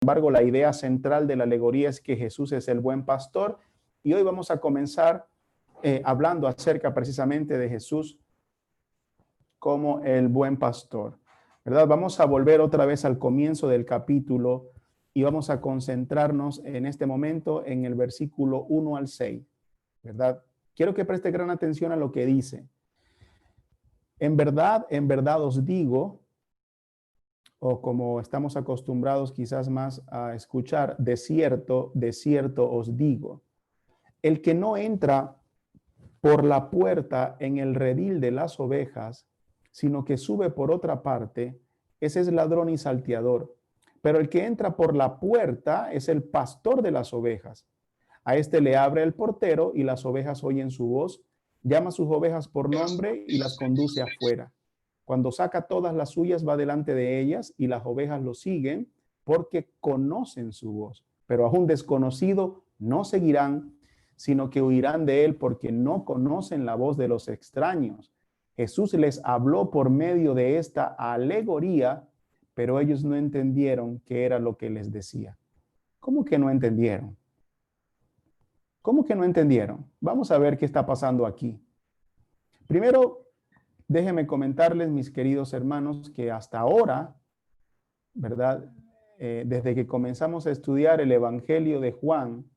embargo, la idea central de la alegoría es que Jesús es el buen pastor, y hoy vamos a comenzar hablando acerca precisamente de Jesús como el buen pastor, ¿verdad? Vamos a volver otra vez al comienzo del capítulo y vamos a concentrarnos en este momento en el versículo 1 al 6, ¿verdad? Quiero que preste gran atención a lo que dice. En verdad os digo, o como estamos acostumbrados quizás más a escuchar, de cierto os digo, el que no entra por la puerta en el redil de las ovejas, sino que sube por otra parte, ese es ladrón y salteador. Pero el que entra por la puerta es el pastor de las ovejas. A este le abre el portero y las ovejas oyen su voz, llama a sus ovejas por nombre y las conduce afuera. Cuando saca todas las suyas, va delante de ellas y las ovejas lo siguen porque conocen su voz. Pero a un desconocido no seguirán, sino que huirán de él porque no conocen la voz de los extraños. Jesús les habló por medio de esta alegoría, pero ellos no entendieron qué era lo que les decía. ¿Cómo que no entendieron? ¿Cómo que no entendieron? Vamos a ver qué está pasando aquí. Primero, déjenme comentarles, mis queridos hermanos, que hasta ahora, ¿verdad? Desde que comenzamos a estudiar el Evangelio de Juan,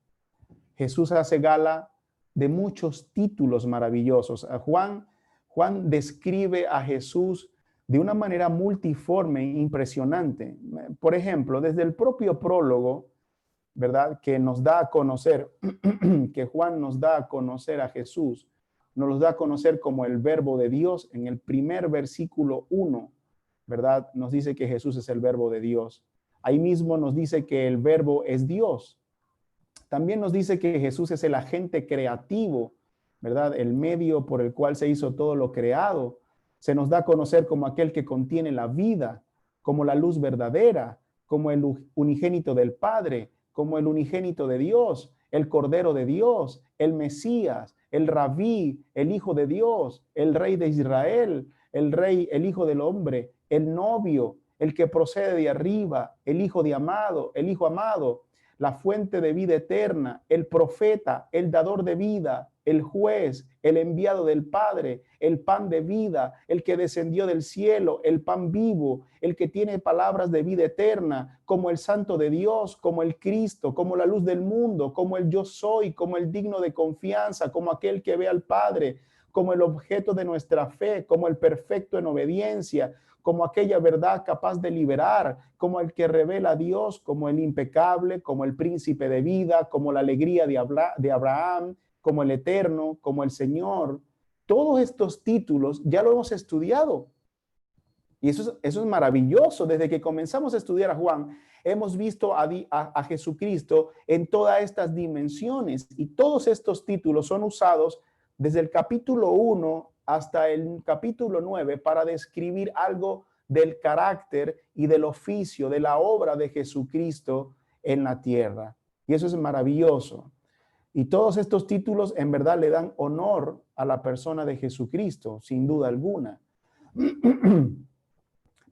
Jesús hace gala de muchos títulos maravillosos. Juan describe a Jesús de una manera multiforme e impresionante. Por ejemplo, desde el propio prólogo, ¿verdad? Que nos da a conocer, que Juan nos da a conocer a Jesús, nos lo da a conocer como el verbo de Dios. En el primer versículo 1, ¿verdad? Nos dice que Jesús es el verbo de Dios. Ahí mismo nos dice que el verbo es Dios. También nos dice que Jesús es el agente creativo, ¿verdad? El medio por el cual se hizo todo lo creado. Se nos da a conocer como aquel que contiene la vida, como la luz verdadera, como el unigénito del Padre, como el unigénito de Dios, el Cordero de Dios, el Mesías, el Rabí, el Hijo de Dios, el Rey de Israel, el Rey, el Hijo del Hombre, el novio, el que procede de arriba, el Hijo de amado, el Hijo amado, la fuente de vida eterna, el profeta, el dador de vida, el juez, el enviado del Padre, el pan de vida, el que descendió del cielo, el pan vivo, el que tiene palabras de vida eterna, como el Santo de Dios, como el Cristo, como la luz del mundo, como el yo soy, como el digno de confianza, como aquel que ve al Padre, como el objeto de nuestra fe, como el perfecto en obediencia, como aquella verdad capaz de liberar, como el que revela a Dios, como el impecable, como el príncipe de vida, como la alegría de Abraham, como el eterno, como el Señor. Todos estos títulos ya lo hemos estudiado. Y eso es maravilloso. Desde que comenzamos a estudiar a Juan, hemos visto a Jesucristo en todas estas dimensiones. Y todos estos títulos son usados desde el capítulo 1 hasta el capítulo 9 para describir algo del carácter y del oficio, de la obra de Jesucristo en la tierra. Y eso es maravilloso. Y todos estos títulos en verdad le dan honor a la persona de Jesucristo, sin duda alguna.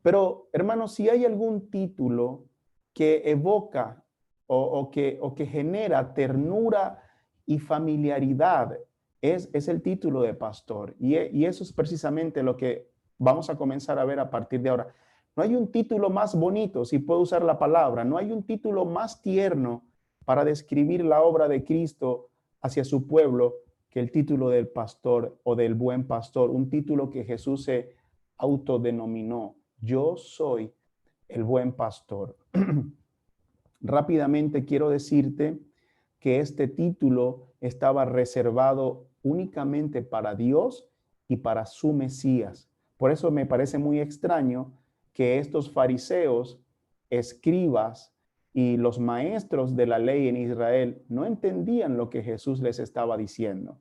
Pero, hermanos, si hay algún título que evoca o que genera ternura y familiaridad, es el título de pastor. Y eso es precisamente lo que vamos a comenzar a ver a partir de ahora. No hay un título más bonito, si puedo usar la palabra, no hay un título más tierno para describir la obra de Cristo hacia su pueblo que el título del pastor o del buen pastor, un título que Jesús se autodenominó. Yo soy el buen pastor. Rápidamente quiero decirte que este título estaba reservado únicamente para Dios y para su Mesías. Por eso me parece muy extraño que estos fariseos, escribas y los maestros de la ley en Israel no entendían lo que Jesús les estaba diciendo.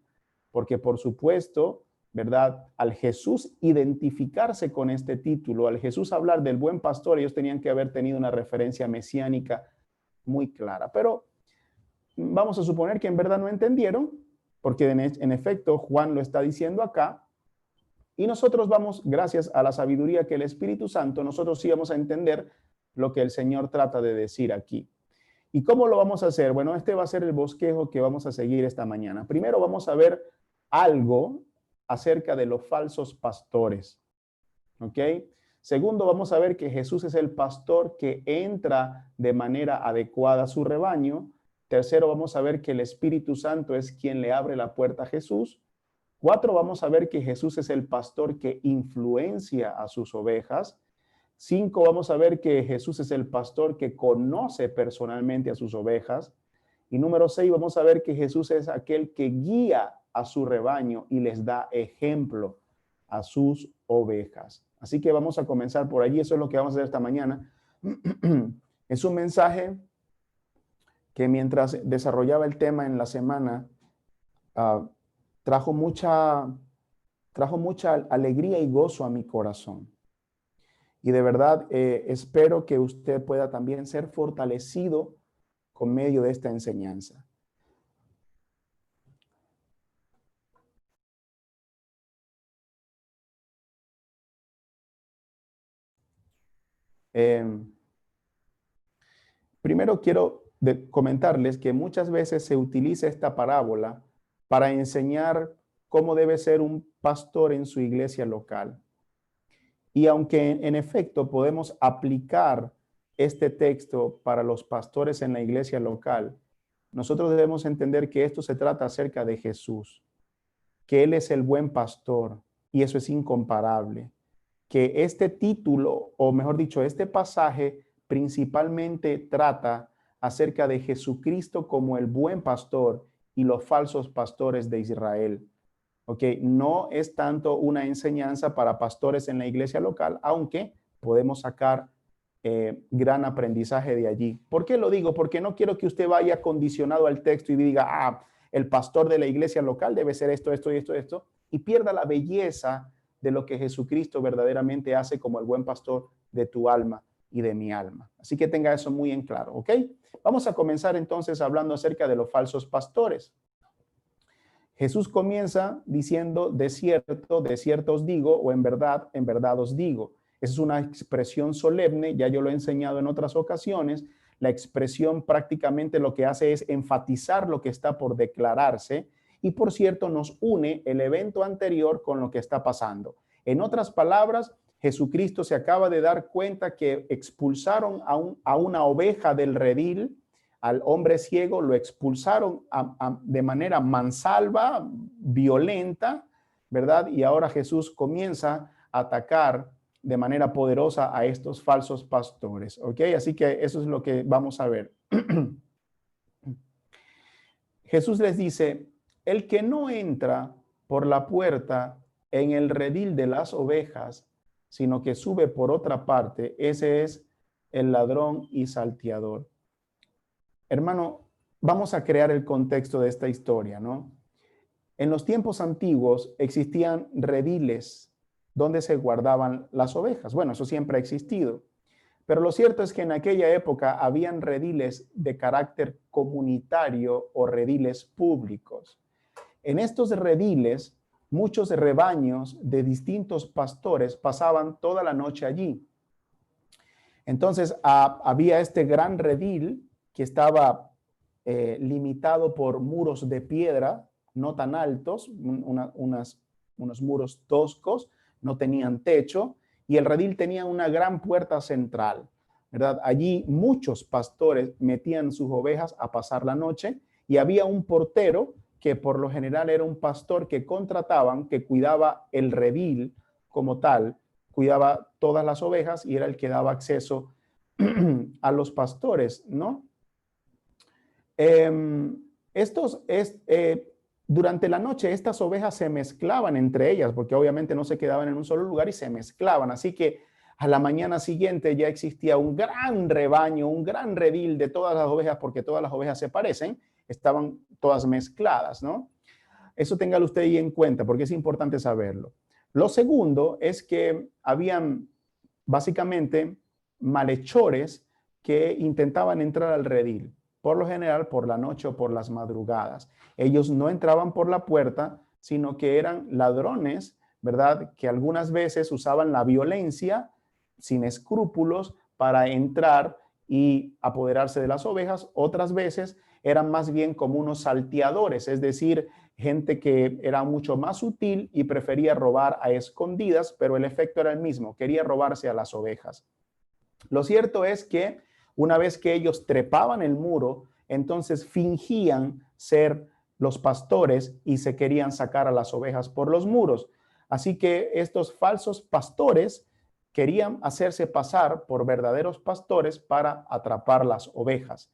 Porque por supuesto, ¿verdad? Al Jesús identificarse con este título, al Jesús hablar del buen pastor, ellos tenían que haber tenido una referencia mesiánica muy clara. Pero vamos a suponer que en verdad no entendieron, porque en efecto Juan lo está diciendo acá, y nosotros vamos, gracias a la sabiduría que el Espíritu Santo, nosotros sí vamos a entender lo que el Señor trata de decir aquí. ¿Y cómo lo vamos a hacer? Bueno, este va a ser el bosquejo que vamos a seguir esta mañana. Primero vamos a ver algo acerca de los falsos pastores. ¿Ok? Segundo, vamos a ver que Jesús es el pastor que entra de manera adecuada a su rebaño. Tercero, vamos a ver que el Espíritu Santo es quien le abre la puerta a Jesús. Cuatro, vamos a ver que Jesús es el pastor que influencia a sus ovejas. Cinco, vamos a ver que Jesús es el pastor que conoce personalmente a sus ovejas. Y número 6, vamos a ver que Jesús es aquel que guía a su rebaño y les da ejemplo a sus ovejas. Así que vamos a comenzar por allí. Eso es lo que vamos a hacer esta mañana. Es un mensaje que mientras desarrollaba el tema en la semana, trajo mucha alegría y gozo a mi corazón. Y de verdad espero que usted pueda también ser fortalecido con medio de esta enseñanza. Primero quiero comentarles que muchas veces se utiliza esta parábola para enseñar cómo debe ser un pastor en su iglesia local. Y aunque en efecto podemos aplicar este texto para los pastores en la iglesia local, nosotros debemos entender que esto se trata acerca de Jesús, que Él es el buen pastor y eso es incomparable. Que este título, o mejor dicho, este pasaje principalmente trata acerca de Jesucristo como el buen pastor y los falsos pastores de Israel. ¿Ok? No es tanto una enseñanza para pastores en la iglesia local, aunque podemos sacar gran aprendizaje de allí. ¿Por qué lo digo? Porque no quiero que usted vaya condicionado al texto y diga, el pastor de la iglesia local debe ser esto, esto y esto, esto, y pierda la belleza de lo que Jesucristo verdaderamente hace como el buen pastor de tu alma y de mi alma. Así que tenga eso muy en claro, ¿ok? Vamos a comenzar entonces hablando acerca de los falsos pastores. Jesús comienza diciendo, de cierto os digo, o en verdad os digo. Esa es una expresión solemne, ya yo lo he enseñado en otras ocasiones. La expresión prácticamente lo que hace es enfatizar lo que está por declararse y, por cierto, nos une el evento anterior con lo que está pasando. En otras palabras, Jesucristo se acaba de dar cuenta que expulsaron a una oveja del redil, al hombre ciego, lo expulsaron de manera mansalva, violenta, ¿verdad? Y ahora Jesús comienza a atacar de manera poderosa a estos falsos pastores, ¿ok? Así que eso es lo que vamos a ver. Jesús les dice, el que no entra por la puerta en el redil de las ovejas, sino que sube por otra parte, ese es el ladrón y salteador. Hermano, vamos a crear el contexto de esta historia, ¿no? En los tiempos antiguos existían rediles donde se guardaban las ovejas. Bueno, eso siempre ha existido. Pero lo cierto es que en aquella época habían rediles de carácter comunitario o rediles públicos. En estos rediles, muchos rebaños de distintos pastores pasaban toda la noche allí. Entonces, había este gran redil que estaba limitado por muros de piedra, no tan altos, unos muros toscos, no tenían techo, y el redil tenía una gran puerta central, ¿verdad? Allí muchos pastores metían sus ovejas a pasar la noche y había un portero que por lo general era un pastor que contrataban, que cuidaba el redil como tal, cuidaba todas las ovejas y era el que daba acceso a los pastores, ¿no? Durante la noche estas ovejas se mezclaban entre ellas porque obviamente no se quedaban en un solo lugar y se mezclaban. Así que a la mañana siguiente ya existía un gran rebaño, un gran redil de todas las ovejas porque todas las ovejas se parecen, estaban todas mezcladas, ¿no? Eso téngalo usted ahí en cuenta porque es importante saberlo. Lo segundo es que habían básicamente malhechores que intentaban entrar al redil, por lo general por la noche o por las madrugadas. Ellos no entraban por la puerta, sino que eran ladrones, ¿verdad? Que algunas veces usaban la violencia sin escrúpulos para entrar y apoderarse de las ovejas. Otras veces eran más bien como unos salteadores, es decir, gente que era mucho más sutil y prefería robar a escondidas, pero el efecto era el mismo, quería robarse a las ovejas. Lo cierto es que una vez que ellos trepaban el muro, entonces fingían ser los pastores y se querían sacar a las ovejas por los muros. Así que estos falsos pastores querían hacerse pasar por verdaderos pastores para atrapar las ovejas.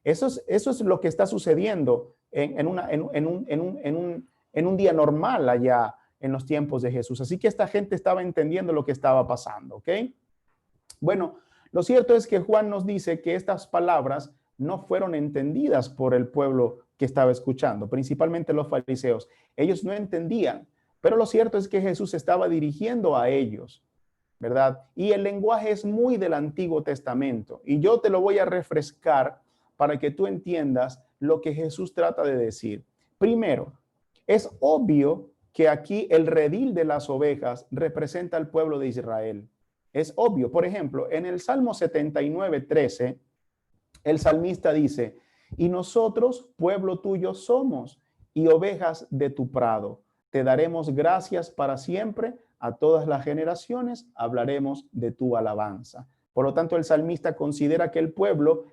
Eso es lo que está sucediendo en un día normal allá en los tiempos de Jesús. Así que esta gente estaba entendiendo lo que estaba pasando, ¿ok? Bueno, lo cierto es que Juan nos dice que estas palabras no fueron entendidas por el pueblo que estaba escuchando, principalmente los fariseos. Ellos no entendían, pero lo cierto es que Jesús estaba dirigiendo a ellos, ¿verdad? Y el lenguaje es muy del Antiguo Testamento. Y yo te lo voy a refrescar para que tú entiendas lo que Jesús trata de decir. Primero, es obvio que aquí el redil de las ovejas representa al pueblo de Israel. Es obvio. Por ejemplo, en el Salmo 79:13, el salmista dice, y nosotros, pueblo tuyo somos, y ovejas de tu prado. Te daremos gracias para siempre, a todas las generaciones hablaremos de tu alabanza. Por lo tanto, el salmista considera que el pueblo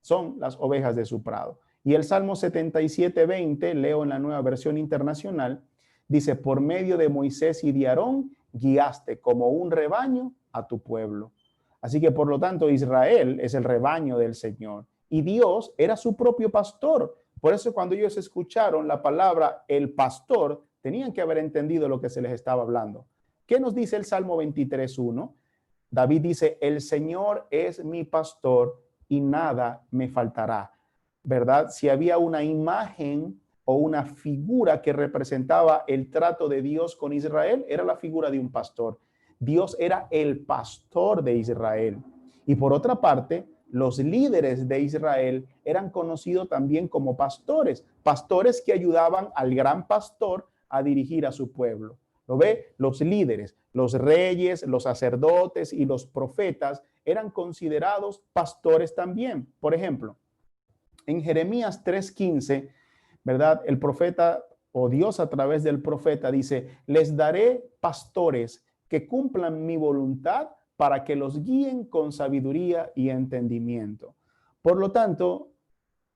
son las ovejas de su prado. Y el Salmo 77:20, leo en la Nueva Versión Internacional, dice, por medio de Moisés y de Aarón, guiaste como un rebaño a tu pueblo. Así que por lo tanto Israel es el rebaño del Señor y Dios era su propio pastor. Por eso cuando ellos escucharon la palabra el pastor, tenían que haber entendido lo que se les estaba hablando. ¿Qué nos dice el Salmo 23:1? David dice, el Señor es mi pastor y nada me faltará, ¿verdad? Si había una imagen o una figura que representaba el trato de Dios con Israel, era la figura de un pastor. Dios era el pastor de Israel. Y por otra parte, los líderes de Israel eran conocidos también como pastores, pastores que ayudaban al gran pastor a dirigir a su pueblo. ¿Lo ve? Los líderes, los reyes, los sacerdotes y los profetas eran considerados pastores también. Por ejemplo, en Jeremías 3:15, ¿verdad? El profeta o Dios a través del profeta dice, les daré pastores que cumplan mi voluntad para que los guíen con sabiduría y entendimiento. Por lo tanto,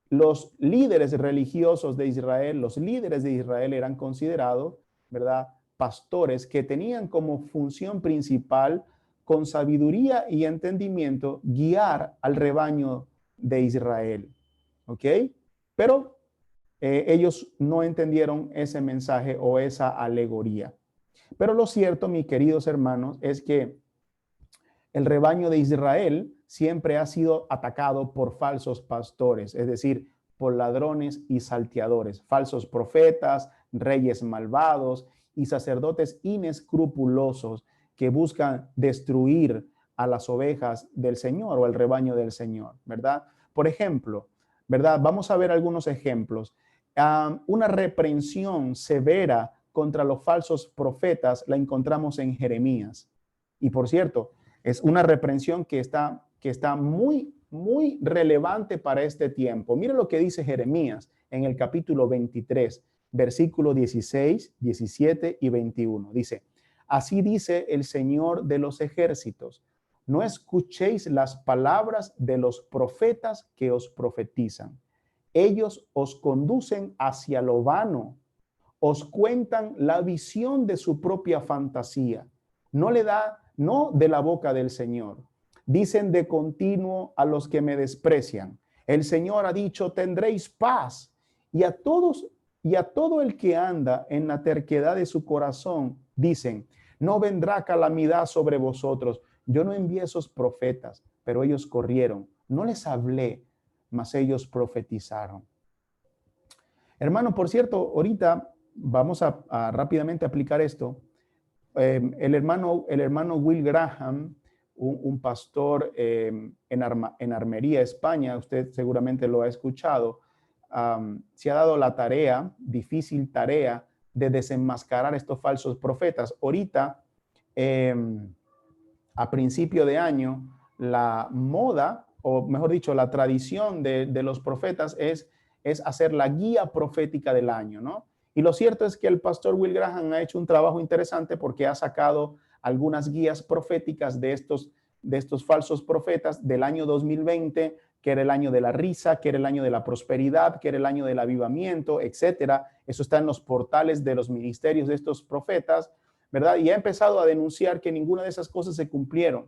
los líderes religiosos de Israel, los líderes de Israel eran considerados, ¿verdad? Pastores que tenían como función principal, con sabiduría y entendimiento, guiar al rebaño de Israel. ¿Ok? Pero ellos no entendieron ese mensaje o esa alegoría. Pero lo cierto, mis queridos hermanos, es que el rebaño de Israel siempre ha sido atacado por falsos pastores, es decir, por ladrones y salteadores, falsos profetas, reyes malvados y sacerdotes inescrupulosos que buscan destruir a las ovejas del Señor o el rebaño del Señor, ¿verdad? Por ejemplo, ¿verdad? Vamos a ver algunos ejemplos. Una reprensión severa contra los falsos profetas la encontramos en Jeremías. Y por cierto, es una reprensión que está muy, muy relevante para este tiempo. Mire lo que dice Jeremías en el capítulo 23, versículo 16, 17 y 21. Dice, así dice el Señor de los ejércitos, no escuchéis las palabras de los profetas que os profetizan. Ellos os conducen hacia lo vano, os cuentan la visión de su propia fantasía. No de la boca del Señor. Dicen de continuo a los que me desprecian. El Señor ha dicho, tendréis paz. Y a todo el que anda en la terquedad de su corazón, dicen, no vendrá calamidad sobre vosotros. Yo no envié esos profetas, pero ellos corrieron. No les hablé, mas ellos profetizaron. Hermano, por cierto, ahorita vamos a rápidamente aplicar esto. El hermano Will Graham, un pastor en Armería, España, usted seguramente lo ha escuchado, se ha dado la difícil tarea de desenmascarar estos falsos profetas. Ahorita, a principio de año, la moda, o mejor dicho, la tradición de los profetas es hacer la guía profética del año, ¿no? Y lo cierto es que el pastor Will Graham ha hecho un trabajo interesante porque ha sacado algunas guías proféticas de estos falsos profetas del año 2020, que era el año de la risa, que era el año de la prosperidad, que era el año del avivamiento, etcétera. Eso está en los portales de los ministerios de estos profetas, ¿verdad? Y ha empezado a denunciar que ninguna de esas cosas se cumplieron.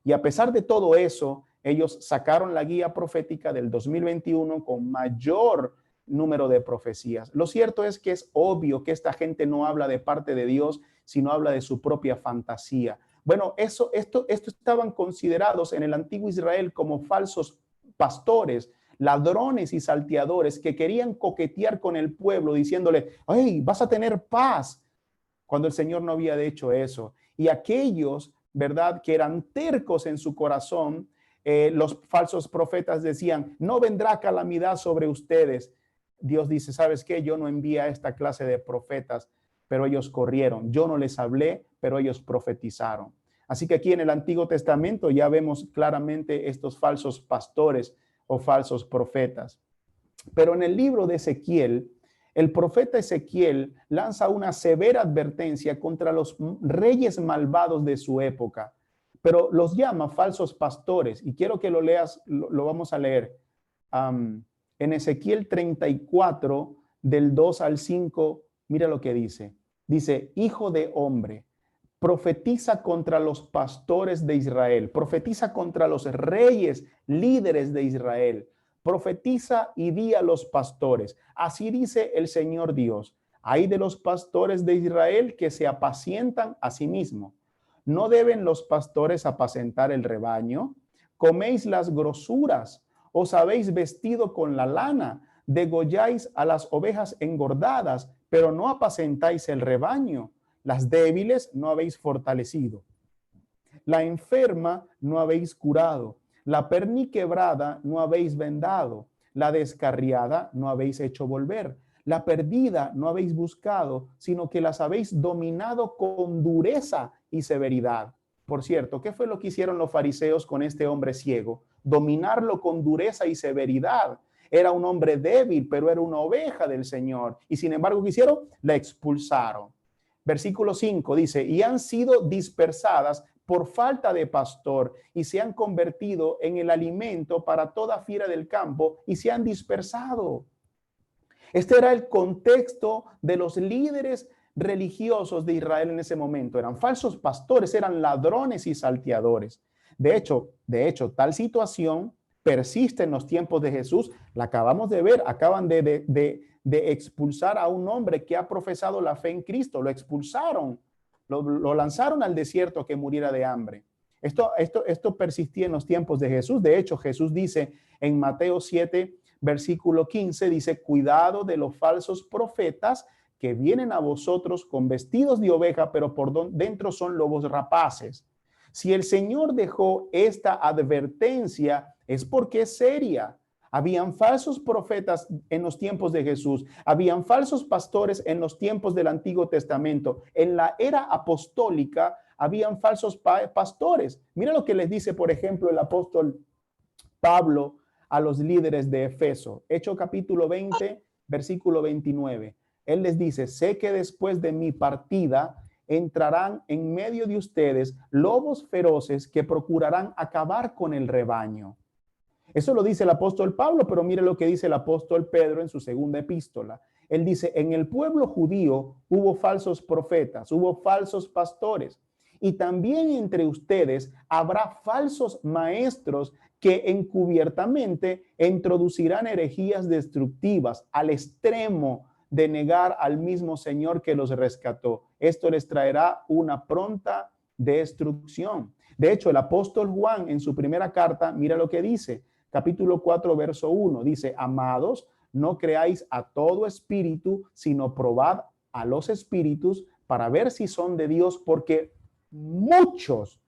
Y a pesar de todo eso, ellos sacaron la guía profética del 2021 con mayor número de profecías. Lo cierto es que es obvio que esta gente no habla de parte de Dios, sino habla de su propia fantasía. Bueno, esto estaban considerados en el antiguo Israel como falsos pastores, ladrones y salteadores que querían coquetear con el pueblo diciéndole, hey, vas a tener paz, cuando el Señor no había hecho eso. Y aquellos, ¿verdad?, que eran tercos en su corazón, los falsos profetas decían, no vendrá calamidad sobre ustedes. Dios dice, ¿sabes qué? Yo no envié a esta clase de profetas, pero ellos corrieron. Yo no les hablé, pero ellos profetizaron. Así que aquí en el Antiguo Testamento ya vemos claramente estos falsos pastores o falsos profetas. Pero en el libro de Ezequiel, el profeta Ezequiel lanza una severa advertencia contra los reyes malvados de su época, pero los llama falsos pastores. Y quiero que lo leas, lo vamos a leer. En Ezequiel 34, del 2 al 5, mira lo que dice. Dice, hijo de hombre, profetiza contra los pastores de Israel, profetiza contra los reyes, líderes de Israel. Profetiza y di a los pastores. Así dice el Señor Dios. Hay de los pastores de Israel que se apacientan a sí mismos. ¿No deben los pastores apacentar el rebaño? Coméis las grosuras, os habéis vestido con la lana, degolláis a las ovejas engordadas, pero no apacentáis el rebaño. Las débiles no habéis fortalecido. La enferma no habéis curado. La perniquebrada no habéis vendado. La descarriada no habéis hecho volver. La perdida no habéis buscado, sino que las habéis dominado con dureza y severidad. Por cierto, ¿qué fue lo que hicieron los fariseos con este hombre ciego? Dominarlo con dureza y severidad. Era un hombre débil, pero era una oveja del Señor. Y sin embargo, ¿qué hicieron? La expulsaron. Versículo 5 dice, y han sido dispersadas por falta de pastor y se han convertido en el alimento para toda fiera del campo y se han dispersado. Este era el contexto de los líderes religiosos de Israel en ese momento. Eran falsos pastores, eran ladrones y salteadores. De hecho, tal situación persiste en los tiempos de Jesús. La acabamos de ver, acaban de expulsar a un hombre que ha profesado la fe en Cristo. Lo expulsaron, lo lanzaron al desierto que muriera de hambre. Esto persistía en los tiempos de Jesús. De hecho, Jesús dice en Mateo 7, versículo 15, dice, cuidado de los falsos profetas que vienen a vosotros con vestidos de oveja, pero por dentro son lobos rapaces. Si el Señor dejó esta advertencia, es porque es seria. Habían falsos profetas en los tiempos de Jesús. Habían falsos pastores en los tiempos del Antiguo Testamento. En la era apostólica habían falsos pastores. Mira lo que les dice, por ejemplo, el apóstol Pablo a los líderes de Efeso. Hechos capítulo 20, versículo 29. Él les dice, sé que después de mi partida entrarán en medio de ustedes lobos feroces que procurarán acabar con el rebaño. Eso lo dice el apóstol Pablo, pero mire lo que dice el apóstol Pedro en su segunda epístola. Él dice, en el pueblo judío hubo falsos profetas, hubo falsos pastores, y también entre ustedes habrá falsos maestros que encubiertamente introducirán herejías destructivas al extremo de negar al mismo Señor que los rescató. Esto les traerá una pronta destrucción. De hecho, el apóstol Juan en su primera carta, mira lo que dice, capítulo 4, verso 1, dice, amados, no creáis a todo espíritu, sino probad a los espíritus para ver si son de Dios, porque muchos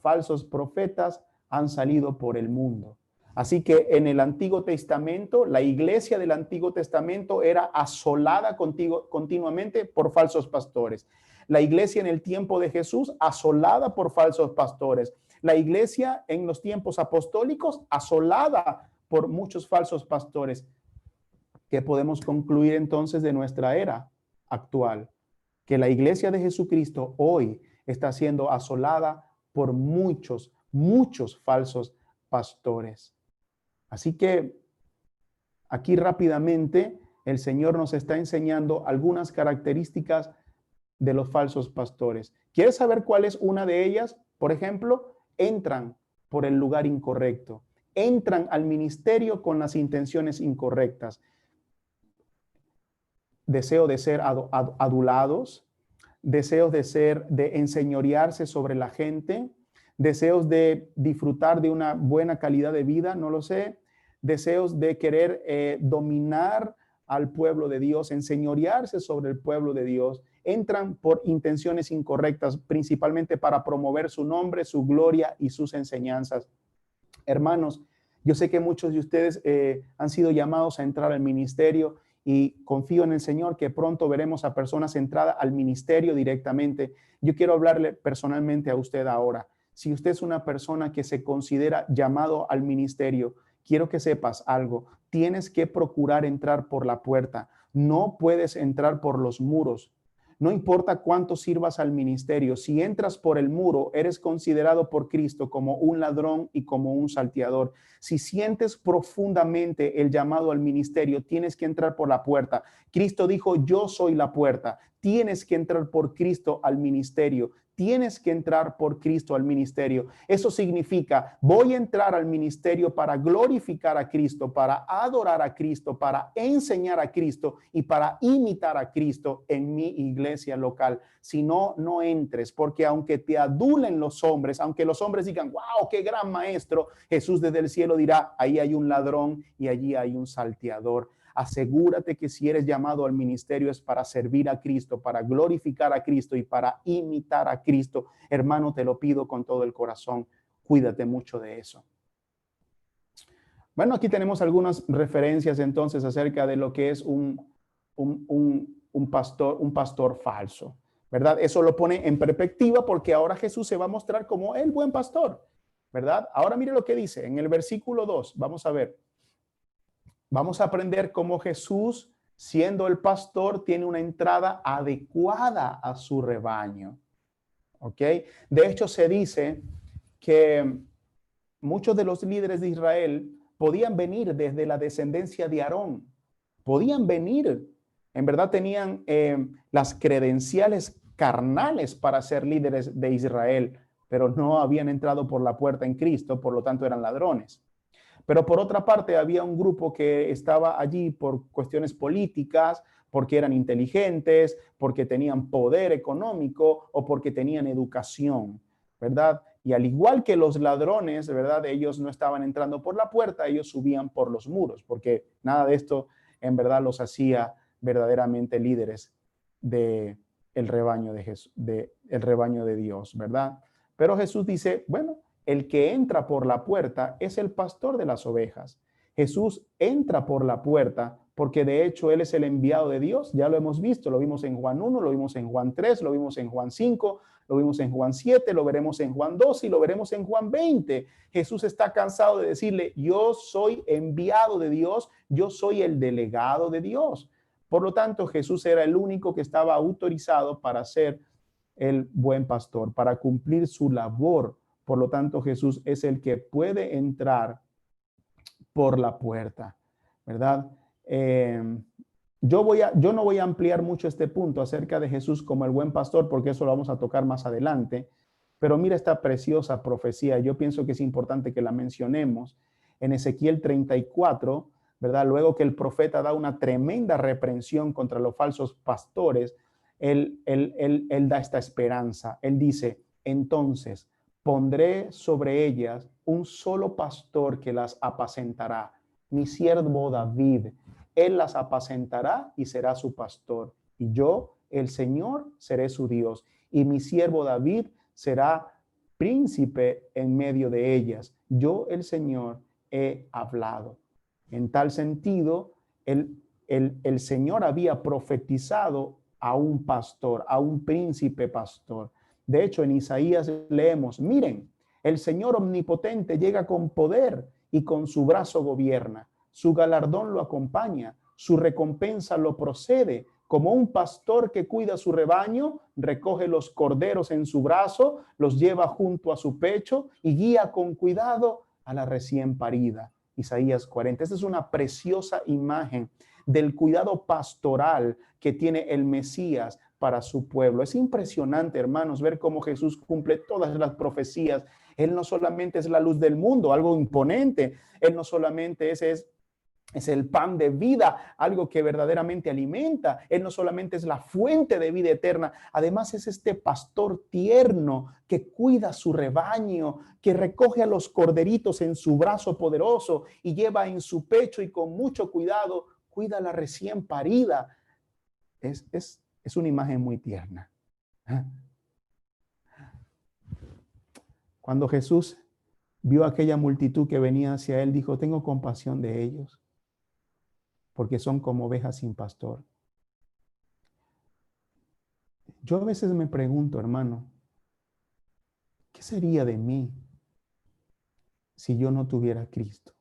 falsos profetas han salido por el mundo. Así que en el Antiguo Testamento, la iglesia del Antiguo Testamento era asolada continuamente por falsos pastores. La iglesia en el tiempo de Jesús, asolada por falsos pastores. La iglesia en los tiempos apostólicos asolada por muchos falsos pastores. ¿Qué podemos concluir entonces de nuestra era actual? Que la iglesia de Jesucristo hoy está siendo asolada por muchos falsos pastores. Así que aquí rápidamente el Señor nos está enseñando algunas características de los falsos pastores. ¿Quieres saber cuál es una de ellas? Por ejemplo, entran por el lugar incorrecto. Entran al ministerio con las intenciones incorrectas. Deseo de ser adulados, deseos de enseñorearse sobre la gente, deseos de disfrutar de una buena calidad de vida, no lo sé, deseos de querer dominar al pueblo de Dios, enseñorearse sobre el pueblo de Dios, entran por intenciones incorrectas, principalmente para promover su nombre, su gloria y sus enseñanzas. Hermanos, yo sé que muchos de ustedes han sido llamados a entrar al ministerio y confío en el Señor que pronto veremos a personas entradas al ministerio directamente. Yo quiero hablarle personalmente a usted ahora. Si usted es una persona que se considera llamado al ministerio, quiero que sepas algo. Tienes que procurar entrar por la puerta. No puedes entrar por los muros. No importa cuánto sirvas al ministerio, si entras por el muro, eres considerado por Cristo como un ladrón y como un salteador. Si sientes profundamente el llamado al ministerio, tienes que entrar por la puerta. Cristo dijo, yo soy la puerta. Tienes que entrar por Cristo al ministerio. Tienes que entrar por Cristo al ministerio. Eso significa, voy a entrar al ministerio para glorificar a Cristo, para adorar a Cristo, para enseñar a Cristo y para imitar a Cristo en mi iglesia local. Si no, no entres, porque aunque te adulen los hombres, aunque los hombres digan, wow, qué gran maestro, Jesús desde el cielo dirá, ahí hay un ladrón y allí hay un salteador. Asegúrate que si eres llamado al ministerio es para servir a Cristo, para glorificar a Cristo y para imitar a Cristo. Hermano, te lo pido con todo el corazón. Cuídate mucho de eso. Bueno, aquí tenemos algunas referencias entonces acerca de lo que es un pastor falso, ¿verdad? Eso lo pone en perspectiva porque ahora Jesús se va a mostrar como el buen pastor, ¿verdad? Ahora mire lo que dice en el versículo 2. Vamos a ver. Vamos a aprender cómo Jesús, siendo el pastor, tiene una entrada adecuada a su rebaño. ¿Ok? De hecho, se dice que muchos de los líderes de Israel podían venir desde la descendencia de Aarón. Podían venir. En verdad tenían las credenciales carnales para ser líderes de Israel, pero no habían entrado por la puerta en Cristo, por lo tanto eran ladrones. Pero por otra parte, había un grupo que estaba allí por cuestiones políticas, porque eran inteligentes, porque tenían poder económico o porque tenían educación, ¿verdad? Y al igual que los ladrones, ¿verdad? Ellos no estaban entrando por la puerta, ellos subían por los muros, porque nada de esto en verdad los hacía verdaderamente líderes de el rebaño de Jesús, el rebaño de Dios, ¿verdad? Pero Jesús dice, bueno, el que entra por la puerta es el pastor de las ovejas. Jesús entra por la puerta porque de hecho Él es el enviado de Dios. Ya lo hemos visto, lo vimos en Juan 1, lo vimos en Juan 3, lo vimos en Juan 5, lo vimos en Juan 7, lo veremos en Juan 12 y lo veremos en Juan 20. Jesús está cansado de decirle, yo soy enviado de Dios, yo soy el delegado de Dios. Por lo tanto, Jesús era el único que estaba autorizado para ser el buen pastor, para cumplir su labor. Por lo tanto, Jesús es el que puede entrar por la puerta, ¿verdad? Yo no voy a ampliar mucho este punto acerca de Jesús como el buen pastor, porque eso lo vamos a tocar más adelante. Pero mira esta preciosa profecía. Yo pienso que es importante que la mencionemos. En Ezequiel 34, ¿verdad? Luego que el profeta da una tremenda reprensión contra los falsos pastores, él da esta esperanza. Él dice, entonces, pondré sobre ellas un solo pastor que las apacentará, mi siervo David. Él las apacentará y será su pastor. Y yo, el Señor, seré su Dios. Y mi siervo David será príncipe en medio de ellas. Yo, el Señor, he hablado. En tal sentido, el Señor había profetizado a un pastor, a un príncipe pastor. De hecho, en Isaías leemos, miren, El Señor omnipotente llega con poder y con su brazo gobierna. Su galardón lo acompaña, su recompensa lo procede. Como un pastor que cuida su rebaño, recoge los corderos en su brazo, los lleva junto a su pecho y guía con cuidado a la recién parida. Isaías 40. Esta es una preciosa imagen del cuidado pastoral que tiene el Mesías para su pueblo. Es impresionante, hermanos, ver cómo Jesús cumple todas las profecías. Él no solamente es la luz del mundo, algo imponente. Él no solamente es el pan de vida, algo que verdaderamente alimenta. Él no solamente es la fuente de vida eterna, además es este pastor tierno que cuida su rebaño, que recoge a los corderitos en su brazo poderoso y lleva en su pecho y con mucho cuidado cuida a la recién parida. Es una imagen muy tierna. Cuando Jesús vio a aquella multitud que venía hacia él, dijo: tengo compasión de ellos, porque son como ovejas sin pastor. Yo a veces me pregunto, hermano, ¿qué sería de mí si yo no tuviera a Cristo?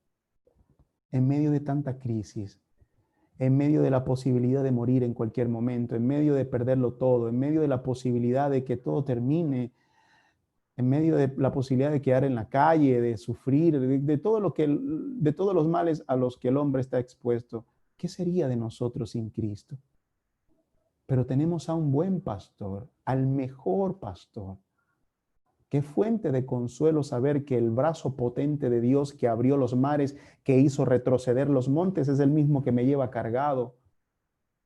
En medio de tanta crisis, en medio de la posibilidad de morir en cualquier momento, en medio de perderlo todo, en medio de la posibilidad de que todo termine, en medio de la posibilidad de quedar en la calle, de sufrir, de todo de todos los males a los que el hombre está expuesto. ¿Qué sería de nosotros sin Cristo? Pero tenemos a un buen pastor, al mejor pastor. Qué fuente de consuelo saber que el brazo potente de Dios que abrió los mares, que hizo retroceder los montes, es el mismo que me lleva cargado,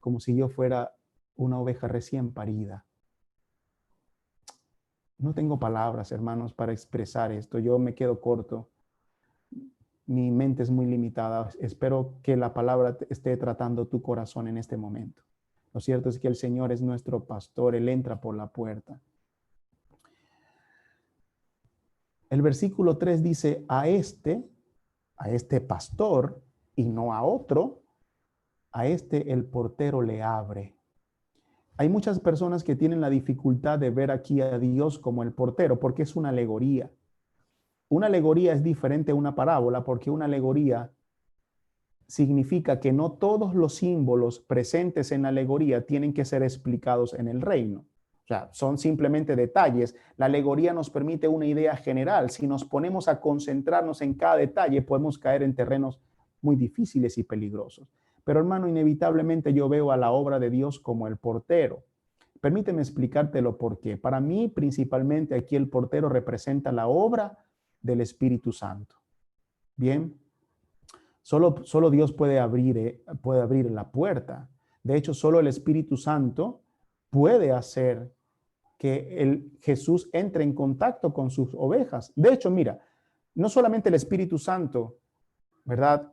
como si yo fuera una oveja recién parida. No tengo palabras, hermanos, para expresar esto. Yo me quedo corto. Mi mente es muy limitada. Espero que la palabra esté tratando tu corazón en este momento. Lo cierto es que el Señor es nuestro pastor. Él entra por la puerta. El versículo 3 dice: a este pastor y no a otro, a este el portero le abre. Hay muchas personas que tienen la dificultad de ver aquí a Dios como el portero, porque es una alegoría. Una alegoría es diferente a una parábola, porque una alegoría significa que no todos los símbolos presentes en la alegoría tienen que ser explicados en el reino. O sea, son simplemente detalles. La alegoría nos permite una idea general. Si nos ponemos a concentrarnos en cada detalle, podemos caer en terrenos muy difíciles y peligrosos. Pero, hermano, inevitablemente yo veo a la obra de Dios como el portero. Permíteme explicártelo por qué. Para mí, principalmente aquí el portero representa la obra del Espíritu Santo. Bien, solo Dios puede abrir la puerta. De hecho, solo el Espíritu Santo puede hacer que Jesús entre en contacto con sus ovejas. De hecho, mira, no solamente el Espíritu Santo, ¿verdad?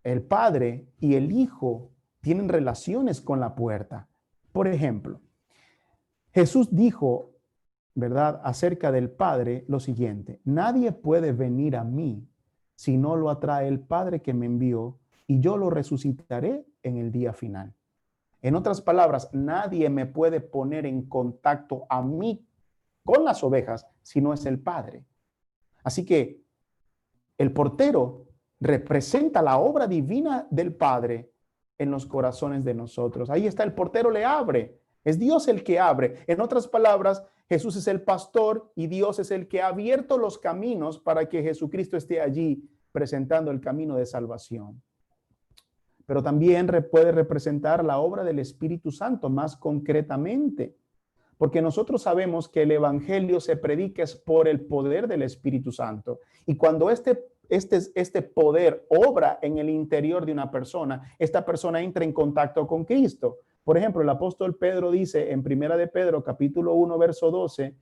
El Padre y el Hijo tienen relaciones con la puerta. Por ejemplo, Jesús dijo, ¿verdad?, acerca del Padre lo siguiente: nadie puede venir a mí si no lo atrae el Padre que me envió, y yo lo resucitaré en el día final. En otras palabras, nadie me puede poner en contacto a mí con las ovejas si no es el Padre. Así que el portero representa la obra divina del Padre en los corazones de nosotros. Ahí está, el portero le abre. Es Dios el que abre. En otras palabras, Jesús es el pastor y Dios es el que ha abierto los caminos para que Jesucristo esté allí presentando el camino de salvación. Pero también puede representar la obra del Espíritu Santo más concretamente, porque nosotros sabemos que el evangelio se predica es por el poder del Espíritu Santo. Y cuando este poder obra en el interior de una persona, esta persona entra en contacto con Cristo. Por ejemplo, el apóstol Pedro dice en Primera de Pedro, capítulo 1, verso 12,